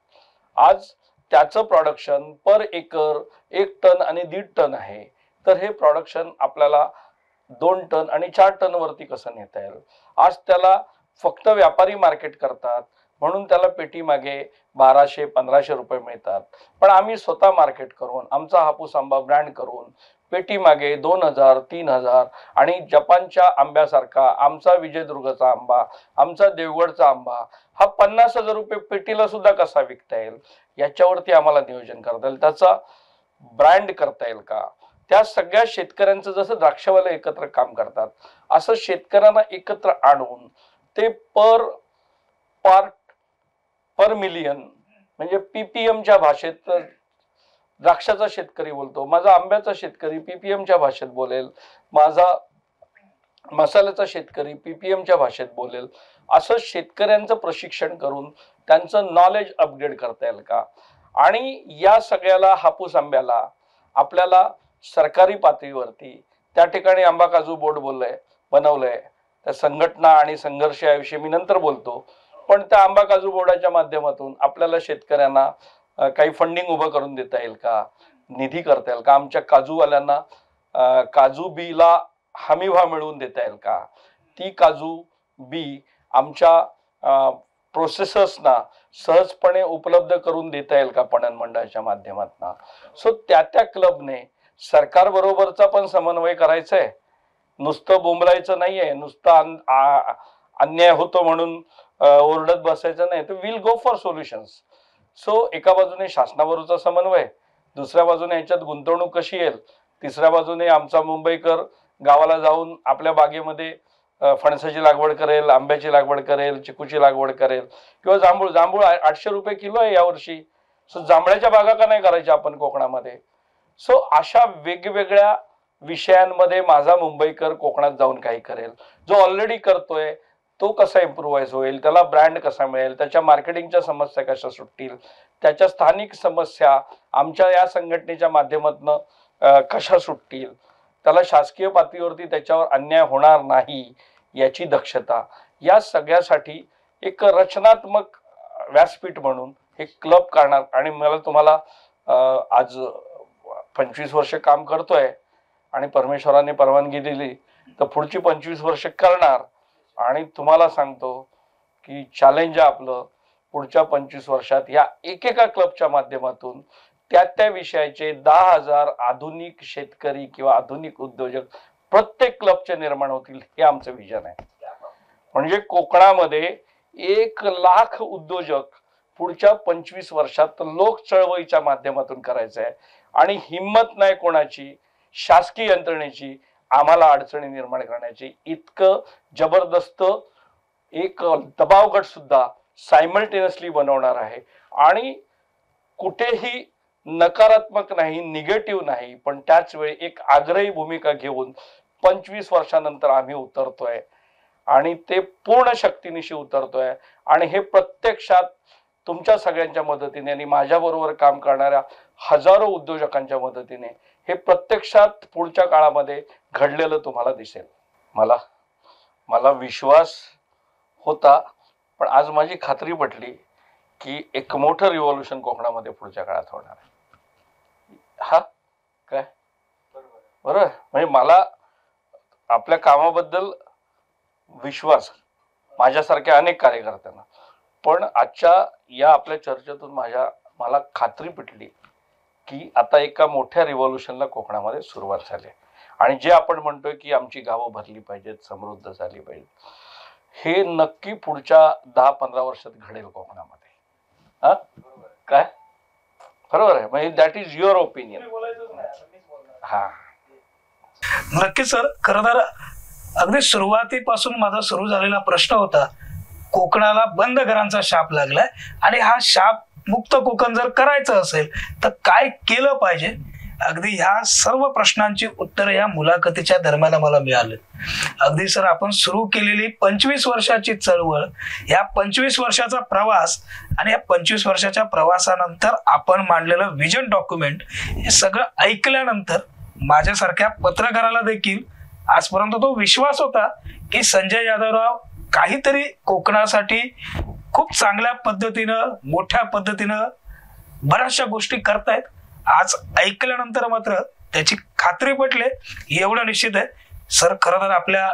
आज त्याचं प्रोडक्शन पर एकर 1 टन आणि 1.5 टन आहे, तर हे प्रोडक्शन आपल्याला 2 टन आणि 4 टन वरती कसं नेता येईल. आज त्याला फक्त व्यापारी मार्केट करतात म्हणून त्याला पेटी मागे 1200-1500 रुपये मिळतात. पण आम्ही स्वतः मार्केट करून, आमचा हापूस आंबा ब्रँड करून पेटी मागे 2000-3000 आणि जपानच्या आंब्यासारखा आमचा विजयदुर्गचा आंबा, आमचा देवगडचा आंबा हा 50,000 रुपये पेटीला सुद्धा कसा विकता येईल, याच्यावरती आम्हाला नियोजन करता येईल. त्याचा ब्रँड करता येईल का. त्या सगळ्या शेतकऱ्यांचं जसं द्राक्षवाले एकत्र काम करतात, असं शेतकऱ्यांना एकत्र आणून ते पर मिलियन म्हणजे पीपीएमच्या भाषेत द्राक्षाचा शेतकरी बोलतो, माझा आंब्याचा शेतकरी पीपीएमच्या भाषेत बोलेल, माझा मसाल्याचा शेतकरी पीपीएमच्या भाषेत बोलेल, असं शेतकऱ्यांचं प्रशिक्षण करून त्यांचं नॉलेज अपग्रेड करता येईल का. आणि या सगळ्याला हापूस आंब्याला आपल्याला सरकारी पातळीवरती त्या ठिकाणी आंबा काजू बोर्ड बनवलंय. त्या संघटना आणि संघर्ष याविषयी मी नंतर बोलतो. पण त्या आंबा काजू बोर्डाच्या माध्यमातून आपल्याला शेतकऱ्यांना काही फंडिंग उभं करून देता येईल का, निधी करता येईल का, आमच्या काजूवाल्यांना काजू बीला हमी भाव मिळवून देता येईल का, ती काजू बी आमच्या प्रोसेसर्सना सहजपणे उपलब्ध करून देता येईल का पणन मंडळाच्या माध्यमातून. सो त्या क्लबने सरकारबरोबरचा पण समन्वय करायचा आहे, नुसतं बोंबलायचं नाहीये, नुसतं अन्याय होतो म्हणून ओरडत बसायचं नाही. तर will go for solutions. So एका बाजूने शासनाबरोबरचा समन्वय, दुसऱ्या बाजूने याच्यात गुंतवणूक कशी येईल, तिसऱ्या बाजूने आमचा मुंबईकर गावाला जाऊन आपल्या बागेमध्ये फणसाची लागवड करेल, आंब्याची लागवड करेल, चिकूची लागवड करेल किंवा जांभूळ. जांभूळ 800 रुपये किलो आहे यावर्षी. सो जांभळ्याच्या बागा का नाही करायच्या आपण कोकणामध्ये? सो अशा वेगवेगळ्या विषयांमध्ये माझा मुंबईकर कोकणात जाऊन काही करेल. जो ऑलरेडी करतोय तो कसा इम्प्रूव्हाइज होईल, त्याला ब्रँड कसा मिळेल, त्याच्या मार्केटिंगच्या समस्या कशा सुटतील, त्याच्या स्थानिक समस्या आमच्या या संघटनेच्या माध्यमातून कशा सुटतील, त्याला शासकीय पातळीवरती त्याच्यावर अन्याय होणार नाही याची दक्षता, या सगळ्यासाठी एक रचनात्मक व्यासपीठ म्हणून हे क्लब करणार. आणि मला तुम्हाला आज 25 वर्ष काम करतोय आणि परमेश्वराने परवानगी दिली तर पुढची 25 वर्ष करणार. आणि तुम्हाला सांगतो की चॅलेंज आहे आपलं पुढच्या 25 वर्षात या एकेका क्लबच्या माध्यमातून त्या विषयाचे 10,000 आधुनिक शेतकरी किंवा आधुनिक उद्योजक प्रत्येक क्लबचे निर्माण होतील, हे आमचं विजन आहे. म्हणजे कोकणामध्ये 1,00,000 उद्योजक पुढच्या 25 वर्षात लोक चळवळीच्या माध्यमातून करायचं आहे. आणि हिंमत नाही कोणाची, शासकीय यंत्रणेची आम्हाला अडचणी निर्माण करण्याची. इतकं जबरदस्त एक दबाव गट सुद्धा सायमल्टेनियसली बनवणार आहे. आणि कुठेही नकारात्मक नाही, निगेटिव्ह नाही, पण त्याच वेळी एक आग्रही भूमिका घेऊन 25 वर्षानंतर आम्ही उतरतोय आणि ते पूर्ण शक्तीनिशी उतरतोय. आणि हे प्रत्यक्षात तुमच्या सगळ्यांच्या मदतीने आणि माझ्याबरोबर काम करणाऱ्या हजारो उद्योजकांच्या मदतीने हे प्रत्यक्षात पुढच्या काळामध्ये घडलेलं तुम्हाला दिसेल. मला विश्वास होता, पण आज माझी खात्री पटली की एक मोठं रिव्हॉल्युशन कोकणामध्ये पुढच्या काळात होणार आहे. हा काय बरोबर? म्हणजे मला आपल्या कामाबद्दल विश्वास माझ्यासारख्या अनेक कार्यकर्त्यांना, पण आजच्या या आपल्या चर्चेतून मला खात्री पटली की आता एका मोठ्या रिव्हॉल्युशनला कोकणामध्ये सुरुवात झाली. आणि जे आपण म्हणतोय की आमची गावं भरली पाहिजेत, समृद्ध झाली पाहिजेत, हे नक्की पुढच्या 10-15 वर्षात घडेल कोकणामध्ये. हा काय बरोबर आहे? म्हणजे दॅट इज युअर ओपिनियन. हा नक्की सर. खरं तर अगदी सुरुवातीपासून माझा सुरू झालेला प्रश्न होता, कोकणाला बंद घरांचा शाप लागलाय आणि हा शाप मुक्त कोकण जर करायचं असेल तर काय केलं पाहिजे. अगदी ह्या सर्व प्रश्नांची उत्तर या मुलाखतीच्या दरम्यान मला मिळाले. अगदी सर, आपण सुरू केलेली 25 वर्षाची चळवळ, या 25 वर्षाचा प्रवास आणि या 25 वर्षाच्या प्रवासानंतर आपण मांडलेलं विजन डॉक्युमेंट, हे सगळं ऐकल्यानंतर माझ्यासारख्या पत्रकाराला देखील आजपर्यंत तो विश्वास होता की संजय यादवराव काहीतरी कोकणासाठी खूप चांगल्या पद्धतीनं, मोठ्या पद्धतीनं बऱ्याचशा गोष्टी करतायत. आज ऐकल्यानंतर मात्र त्याची खात्री पटले, एवढं निश्चित आहे. सर, खरं तर आपल्या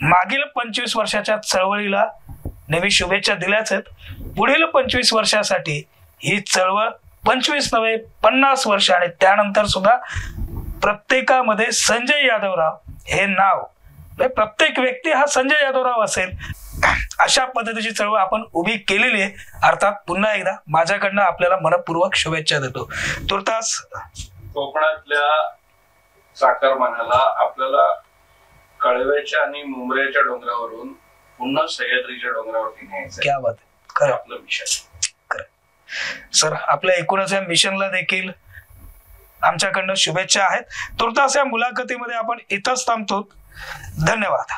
मागील 25 वर्षाच्या चळवळीला नेहमी शुभेच्छा दिल्याच आहेत. पुढील 25 वर्षासाठी ही चळवळ 25 नव्हे 50 वर्ष आणि त्यानंतर सुद्धा प्रत्येकामध्ये संजय यादवराव हे नाव, प्रत्येक व्यक्ती हा संजय यादवराव असेल, अशा पद्धतीची चळवळ आपण उभी केलेली आहे. अर्थात पुन्हा एकदा माझ्याकडनं आपल्याला मनपूर्वक शुभेच्छा देतो. तुर्तास कोकणातल्या चाकरमानाला आपल्याला कळव्याच्या आणि मुंबऱ्याच्या डोंगरावरून पुन्हा सह्याद्रीच्या डोंगरावरती न्यायचं. क्या बात आहे. खरं आपलं मिशन. सर, आपल्या एकूणच या मिशनला देखील आमच्याकडनं शुभेच्छा आहेत. तुर्तास या मुलाखतीमध्ये आपण इथंच थांबतो. धन्यवाद.